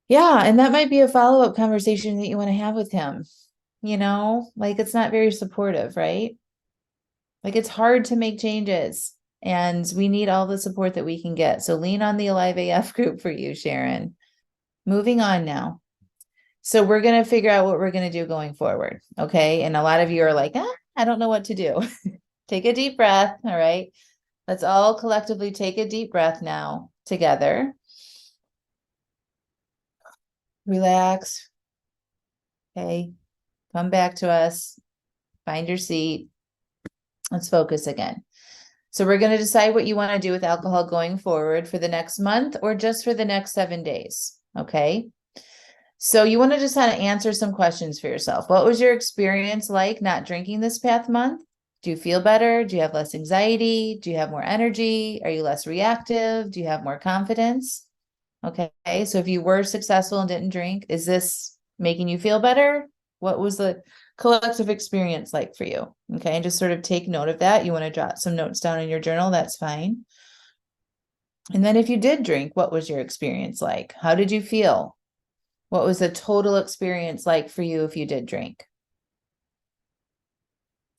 Yeah, and that might be a follow-up conversation that you want to have with him. Like it's not very supportive, right? Like it's hard to make changes, and we need all the support that we can get. So lean on the aliveaf group for you, Sharon. Moving on now. So we're going to figure out what we're going to do going forward. Okay. And a lot of you are like, I don't know what to do. Take a deep breath. All right. Let's all collectively take a deep breath now together. Relax. Okay. Come back to us. Find your seat. Let's focus again. So we're going to decide what you want to do with alcohol going forward for the next month or just for the next 7 days. Okay. So you want to just kind of answer some questions for yourself. What was your experience like not drinking this past month? Do you feel better? Do you have less anxiety? Do you have more energy? Are you less reactive? Do you have more confidence? Okay. So if you were successful and didn't drink, is this making you feel better? What was the collective experience like for you? Okay. And just sort of take note of that. You want to jot some notes down in your journal. That's fine. And then if you did drink, what was your experience like? How did you feel? What was the total experience like for you if you did drink?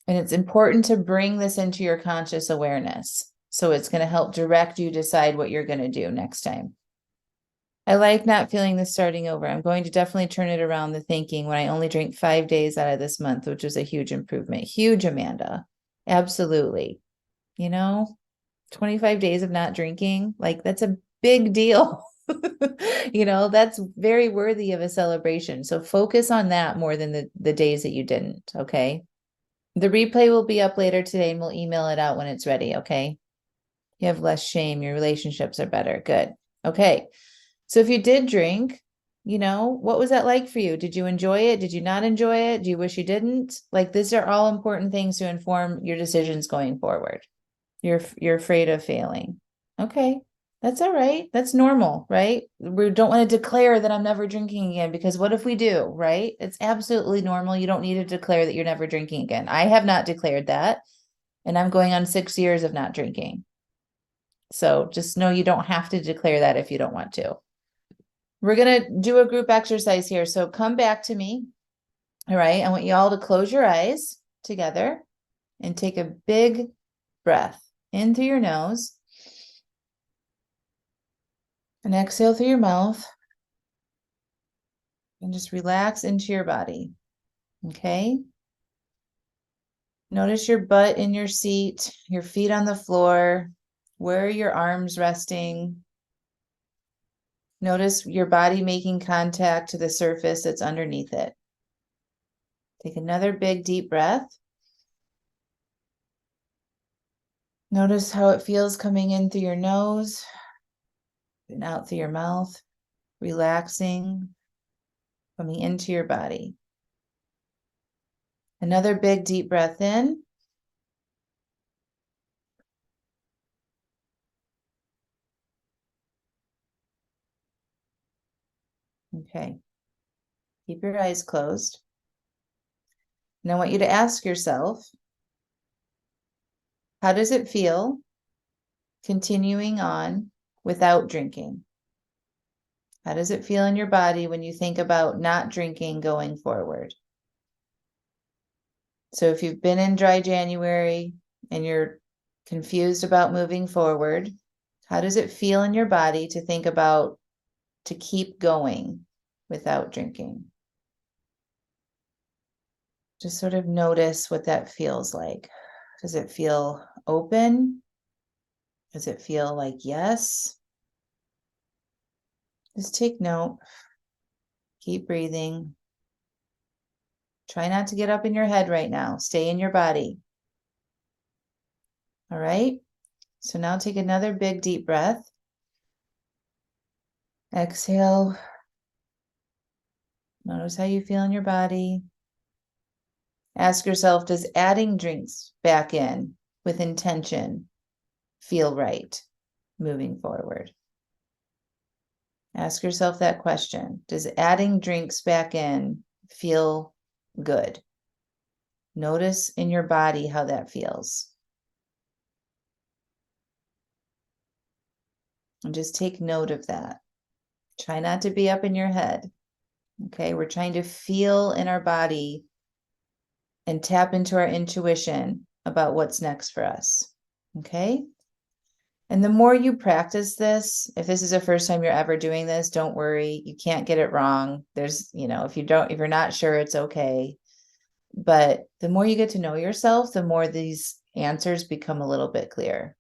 And it's important to bring this into your conscious awareness. So it's going to help direct you decide what you're going to do next time. I like not feeling this starting over. I'm going to definitely turn it around the thinking when I only drink 5 days out of this month, which is a huge improvement. Huge, Amanda. Absolutely. 25 days of not drinking, like that's a big deal. That's very worthy of a celebration. So focus on that more than the days that you didn't. Okay. The replay will be up later today and we'll email it out when it's ready. Okay. You have less shame. Your relationships are better. Good. Okay. So if you did drink, what was that like for you? Did you enjoy it? Did you not enjoy it? Do you wish you didn't? Like these are all important things to inform your decisions going forward. You're afraid of failing. Okay. That's all right. That's normal, right? We don't want to declare that I'm never drinking again, because what if we do, right? It's absolutely normal. You don't need to declare that you're never drinking again. I have not declared that, and I'm going on 6 years of not drinking. So just know you don't have to declare that if you don't want to. We're going to do a group exercise here. So come back to me. All right. I want you all to close your eyes together and take a big breath in through your nose and exhale through your mouth, and just relax into your body. Okay. Notice your butt in your seat, your feet on the floor. Where are your arms resting? Notice your body making contact to the surface that's underneath it. Take another big deep breath. Notice how it feels coming in through your nose and out through your mouth, relaxing, coming into your body. Another big deep breath in. Okay. Keep your eyes closed. And I want you to ask yourself, how does it feel continuing on without drinking? How does it feel in your body when you think about not drinking going forward? So if you've been in dry January and you're confused about moving forward, how does it feel in your body to think about to keep going without drinking? Just sort of notice what that feels like. Does it feel open? Does it feel like yes? Just take note. Keep breathing. Try not to get up in your head right now. Stay in your body. All right. So now take another big deep breath. Exhale. Notice how you feel in your body. Ask yourself, does adding drinks back in with intention feel right moving forward? Ask yourself that question. Does adding drinks back in feel good? Notice in your body how that feels. And just take note of that. Try not to be up in your head. Okay, we're trying to feel in our body and tap into our intuition about what's next for us. Okay? And the more you practice this, if this is the first time you're ever doing this, don't worry. You can't get it wrong. There's, if you're not sure, it's okay. But the more you get to know yourself, the more these answers become a little bit clearer.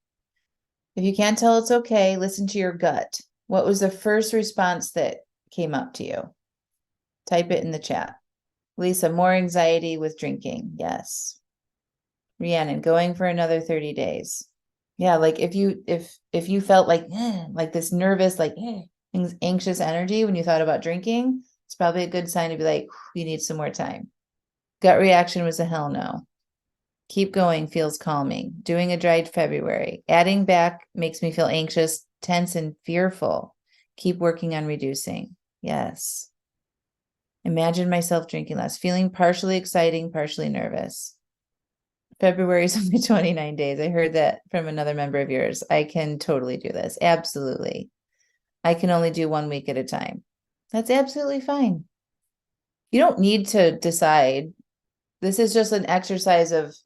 If you can't tell, it's okay. Listen to your gut. What was the first response that came up to you? Type it in the chat. Lisa, more anxiety with drinking. Yes. Rhiannon, going for another 30 days. Yeah, like if you felt like this nervous, anxious energy when you thought about drinking, it's probably a good sign to be like, you need some more time. Gut reaction was a hell no. Keep going feels calming. Doing a dried February. Adding back makes me feel anxious, tense, and fearful. Keep working on reducing. Yes. Imagine myself drinking less. Feeling partially exciting, partially nervous. February is only 29 days. I heard that from another member of yours. I can totally do this. Absolutely. I can only do 1 week at a time. That's absolutely fine. You don't need to decide. This is just an exercise of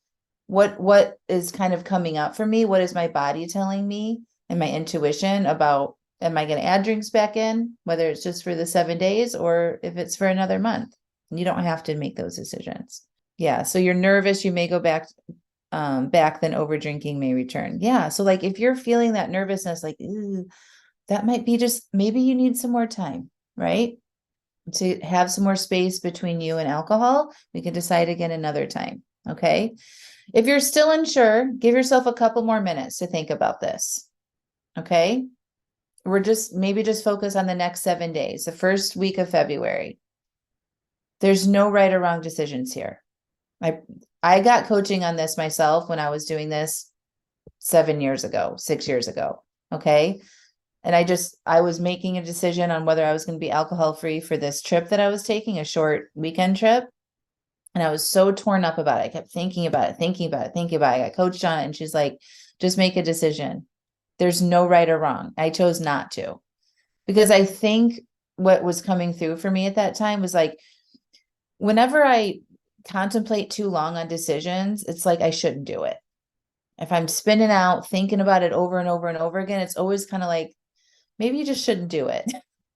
what is kind of coming up for me. What is my body telling me and my intuition about, am I going to add drinks back in, whether it's just for the 7 days or if it's for another month? You don't have to make those decisions. Yeah. So you're nervous, you may go back, then over drinking may return. Yeah. So like, if you're feeling that nervousness, like, that might be just, maybe you need some more time, right? To have some more space between you and alcohol. We can decide again another time. Okay. If you're still unsure, give yourself a couple more minutes to think about this. Okay. We're just focus on the next 7 days, the first week of February. There's no right or wrong decisions here. I got coaching on this myself when I was doing this 7 years ago, 6 years ago. Okay. And I was making a decision on whether I was going to be alcohol free for this trip that I was taking, a short weekend trip. And I was so torn up about it. I kept thinking about it, thinking about it, thinking about it. I got coached on it, and she's like, just make a decision. There's no right or wrong. I chose not to, because I think what was coming through for me at that time was like, whenever I contemplate too long on decisions, it's like I shouldn't do it. If I'm spinning out, thinking about it over and over and over again, it's always kind of like, maybe you just shouldn't do it,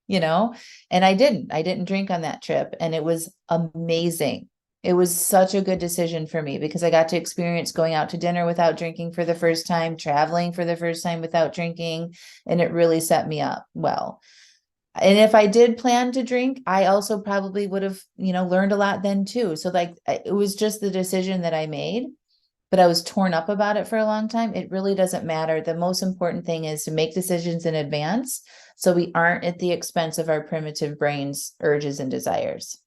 you know? And I didn't drink on that trip. And it was amazing. It was such a good decision for me because I got to experience going out to dinner without drinking for the first time, traveling for the first time without drinking. And it really set me up well. And if I did plan to drink, I also probably would have, learned a lot then too. So like, it was just the decision that I made, but I was torn up about it for a long time. It really doesn't matter. The most important thing is to make decisions in advance so we aren't at the expense of our primitive brain's urges and desires.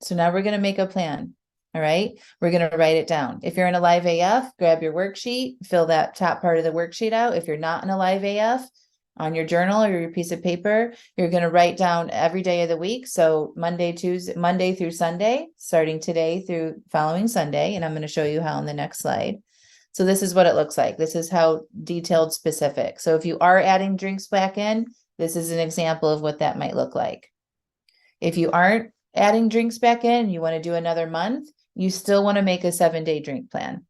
So now we're going to make a plan. All right. We're going to write it down. If you're in a live AF, grab your worksheet, fill that top part of the worksheet out. If you're not in a live AF, on your journal or your piece of paper, you're going to write down every day of the week. So Monday through Sunday, starting today through following Sunday. And I'm going to show you how on the next slide. So this is what it looks like. This is how detailed specific. So if you are adding drinks back in, this is an example of what that might look like. If you aren't adding drinks back in, you want to do another month, you still want to make a 7-day drink plan.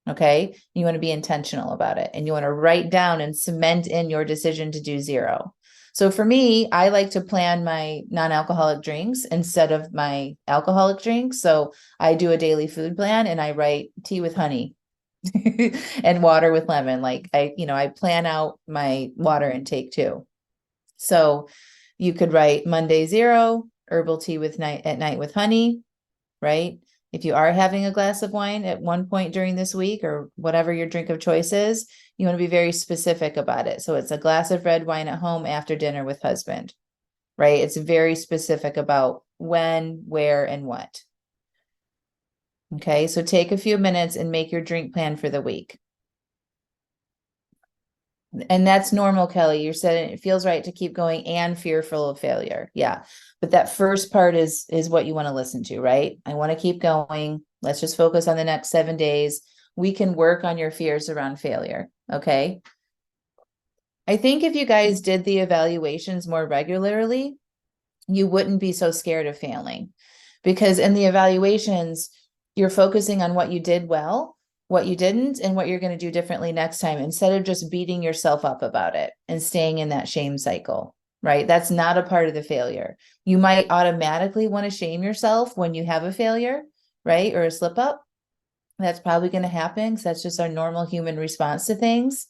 Okay. You want to be intentional about it, and you want to write down and cement in your decision to do 0. So for me, I like to plan my non-alcoholic drinks instead of my alcoholic drinks. So I do a daily food plan and I write tea with honey and water with lemon. Like I plan out my water intake too. So you could write Monday 0, herbal tea at night with honey, right? If you are having a glass of wine at one point during this week or whatever your drink of choice is, you want to be very specific about it. So it's a glass of red wine at home after dinner with husband, right? It's very specific about when, where, and what. Okay, so take a few minutes and make your drink plan for the week. And that's normal, Kelly. You're saying it feels right to keep going and fearful of failure. Yeah. But that first part is what you want to listen to, right? I want to keep going. Let's just focus on the next 7 days. We can work on your fears around failure. Okay. I think if you guys did the evaluations more regularly, you wouldn't be so scared of failing, because in the evaluations, you're focusing on what you did well, what you didn't, and what you're going to do differently next time, instead of just beating yourself up about it and staying in that shame cycle, right? That's not a part of the failure. You might automatically want to shame yourself when you have a failure, right? Or a slip up. That's probably going to happen because that's just our normal human response to things.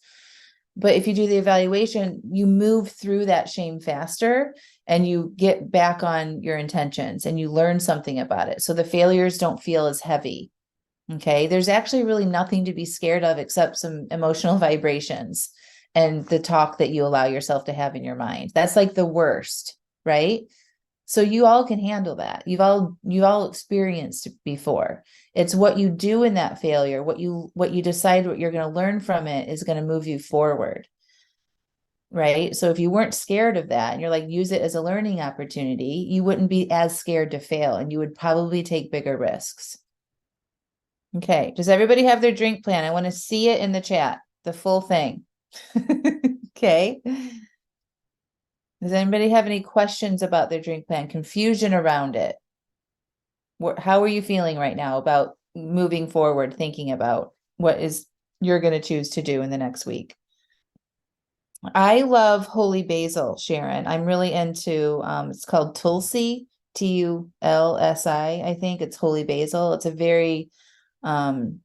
But if you do the evaluation, you move through that shame faster and you get back on your intentions and you learn something about it. So the failures don't feel as heavy. Okay. There's actually really nothing to be scared of except some emotional vibrations and the talk that you allow yourself to have in your mind. That's like the worst, right? So you all can handle that. You've all experienced it before. It's what you do in that failure, what you decide what you're going to learn from it is going to move you forward. Right? So if you weren't scared of that and you're like, use it as a learning opportunity, you wouldn't be as scared to fail and you would probably take bigger risks. Okay. Does everybody have their drink plan? I want to see it in the chat, the full thing. Okay. Does anybody have any questions about their drink plan, confusion around it? How are you feeling right now about moving forward, thinking about what is you're going to choose to do in the next week? I love holy basil, Sharon. I'm really into, it's called Tulsi, Tulsi, I think it's holy basil. It's a very calming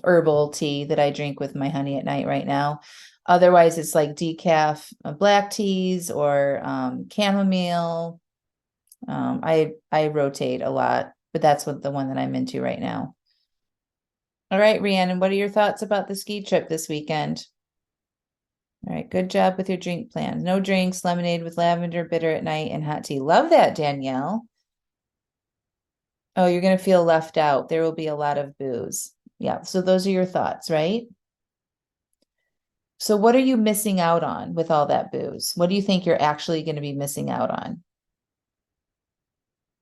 herbal tea that I drink with my honey at night right now. Otherwise, it's like decaf black teas or chamomile. I rotate a lot, but that's the one that I'm into right now. All right, Rhiannon, what are your thoughts about the ski trip this weekend? All right, good job with your drink plan. No drinks, lemonade with lavender bitter at night, and hot tea. Love that, Danielle. Oh, you're going to feel left out. There will be a lot of booze. Yeah, so those are your thoughts, right? So what are you missing out on with all that booze? What do you think you're actually going to be missing out on?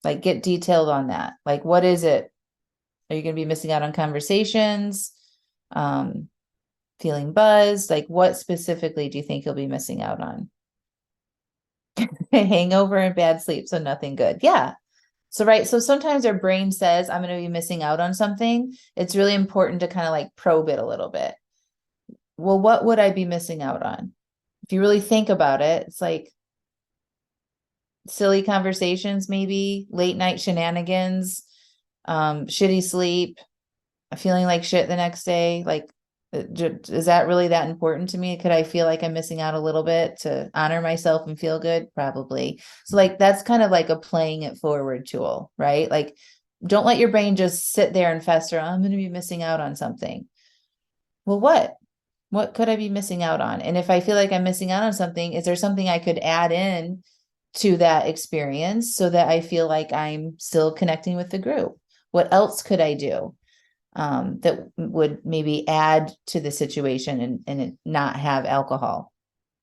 Like, get detailed on that. Like, what is it? Are you going to be missing out on conversations? Um, Feeling buzzed? Like, what specifically do you think you'll be missing out on? Hangover and bad sleep, so nothing good. Yeah. So, right. So sometimes our brain says, I'm going to be missing out on something. It's really important to kind of like probe it a little bit. Well, what would I be missing out on? If you really think about it, it's like silly conversations, maybe late night shenanigans, shitty sleep, feeling like shit the next day. Like, is that really that important to me? Could I feel like I'm missing out a little bit to honor myself and feel good? Probably. So like, that's kind of like a playing it forward tool, right? Like, don't let your brain just sit there and fester. I'm going to be missing out on something. Well, what could I be missing out on? And if I feel like I'm missing out on something, is there something I could add in to that experience so that I feel like I'm still connecting with the group? What else could I do that would maybe add to the situation and not have alcohol?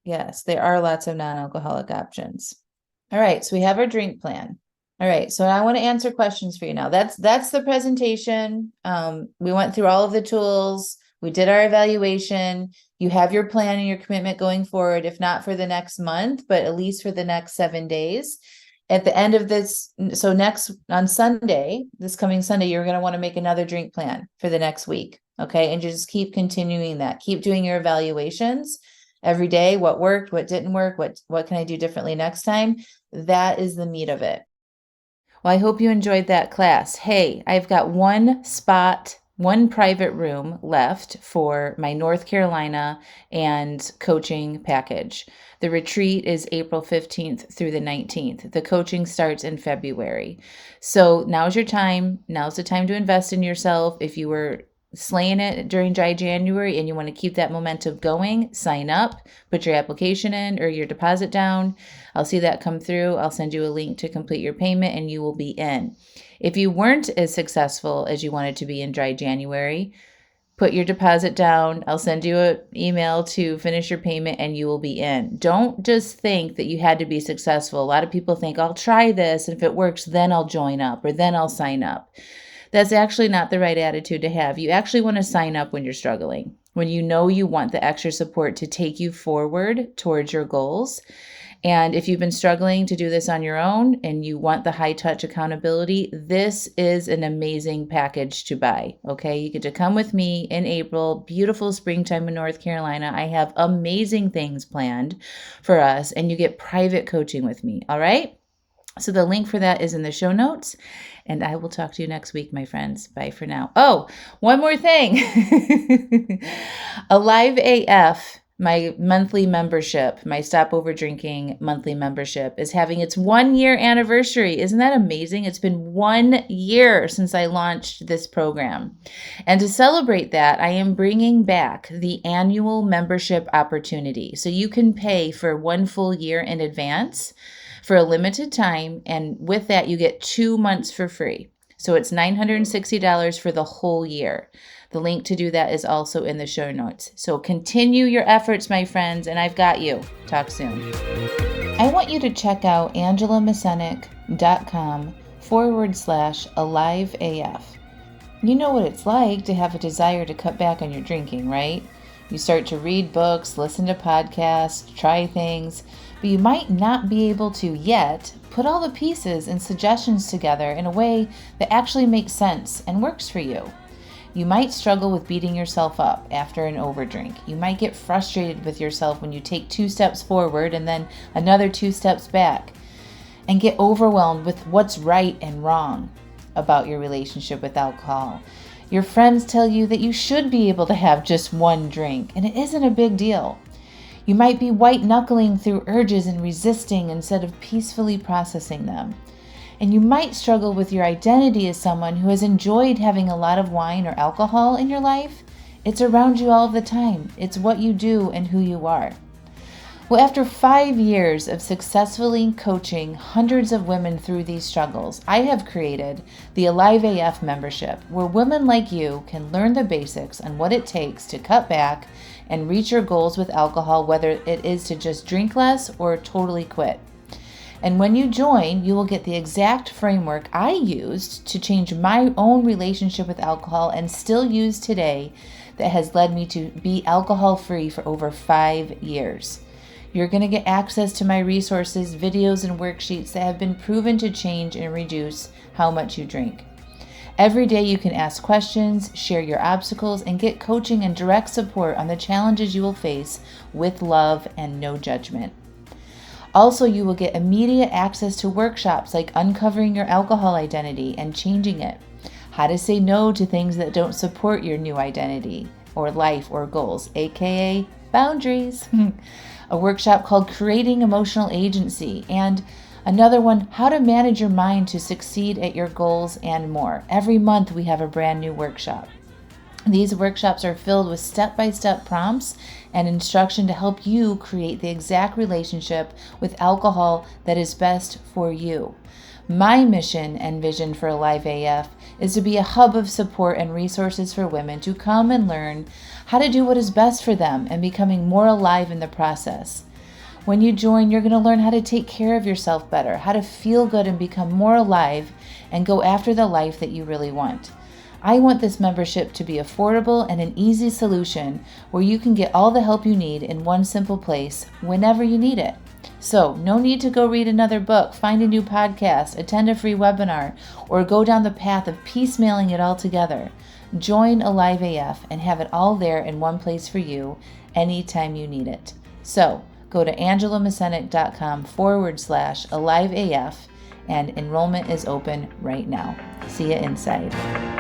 Yes, there are lots of non-alcoholic options. All right, so we have our drink plan. All right, so I want to answer questions for you now. That's the presentation. We went through all of the tools. We did our evaluation. You have your plan and your commitment going forward, if not for the next month, but at least for the next 7 days. At the end of this, so next on Sunday, this coming Sunday, you're going to want to make another drink plan for the next week. Okay. And just keep continuing that. Keep doing your evaluations every day. What worked, what didn't work, what can I do differently next time? That is the meat of it. Well, I hope you enjoyed that class. Hey, I've got one private room left for my North Carolina and coaching package. The retreat is April 15th through the 19th. The coaching starts in February. So now's your time. Now's the time to invest in yourself. If you were slaying it during Dry January and you want to keep that momentum going, sign up, put your application in or your deposit down. I'll see that come through. I'll send you a link to complete your payment and you will be in. If you weren't as successful as you wanted to be in Dry January, put your deposit down. I'll send you an email to finish your payment and you will be in. Don't just think that you had to be successful. A lot of people think, I'll try this, and if it works, then I'll join up or then I'll sign up. That's actually not the right attitude to have. You actually want to sign up when you're struggling, when you know you want the extra support to take you forward towards your goals. And if you've been struggling to do this on your own and you want the high touch accountability, this is an amazing package to buy. Okay. You get to come with me in April, beautiful springtime in North Carolina. I have amazing things planned for us and you get private coaching with me. All right. So the link for that is in the show notes, and I will talk to you next week, my friends. Bye for now. Oh, one more thing. aliveaf, my monthly membership, my Stop Over Drinking monthly membership, is having its 1-year anniversary. Isn't that amazing? It's been 1 year since I launched this program. And to celebrate that, I am bringing back the annual membership opportunity. So you can pay for 1 full year in advance for a limited time, and with that, you get 2 months for free. So it's $960 for the whole year. The link to do that is also in the show notes. So continue your efforts, my friends, and I've got you. Talk soon. I want you to check out angelamascenik.com/aliveaf. You know what it's like to have a desire to cut back on your drinking, right? You start to read books, listen to podcasts, try things, but you might not be able to yet put all the pieces and suggestions together in a way that actually makes sense and works for you. You might struggle with beating yourself up after an overdrink. You might get frustrated with yourself when you take 2 steps forward and then another 2 steps back, and get overwhelmed with what's right and wrong about your relationship with alcohol. Your friends tell you that you should be able to have just 1 drink, and it isn't a big deal. You might be white-knuckling through urges and resisting instead of peacefully processing them. And you might struggle with your identity as someone who has enjoyed having a lot of wine or alcohol in your life. It's around you all of the time. It's what you do and who you are. Well, after 5 years of successfully coaching hundreds of women through these struggles, I have created the aliveaf membership, where women like you can learn the basics on what it takes to cut back and reach your goals with alcohol, whether it is to just drink less or totally quit. And when you join, you will get the exact framework I used to change my own relationship with alcohol and still use today, that has led me to be alcohol-free for over 5 years. You're going to get access to my resources, videos, and worksheets that have been proven to change and reduce how much you drink. Every day you can ask questions, share your obstacles, and get coaching and direct support on the challenges you will face with love and no judgment. Also, you will get immediate access to workshops like uncovering your alcohol identity and changing it, how to say no to things that don't support your new identity or life or goals, aka boundaries. A workshop called Creating Emotional Agency, and another one, How to Manage Your Mind to Succeed at Your Goals, and more. Every month we have a brand new workshop. These workshops are filled with step-by-step prompts and instruction to help you create the exact relationship with alcohol that is best for you. My mission and vision for aliveaf is to be a hub of support and resources for women to come and learn how to do what is best for them and becoming more alive in the process. When you join, you're going to learn how to take care of yourself better, how to feel good and become more alive and go after the life that you really want. I want this membership to be affordable and an easy solution where you can get all the help you need in one simple place whenever you need it. So, no need to go read another book, find a new podcast, attend a free webinar, or go down the path of piecemealing it all together. Join aliveaf and have it all there in one place for you anytime you need it. So, go to angelamascenik.com/aliveaf, and enrollment is open right now. See you inside.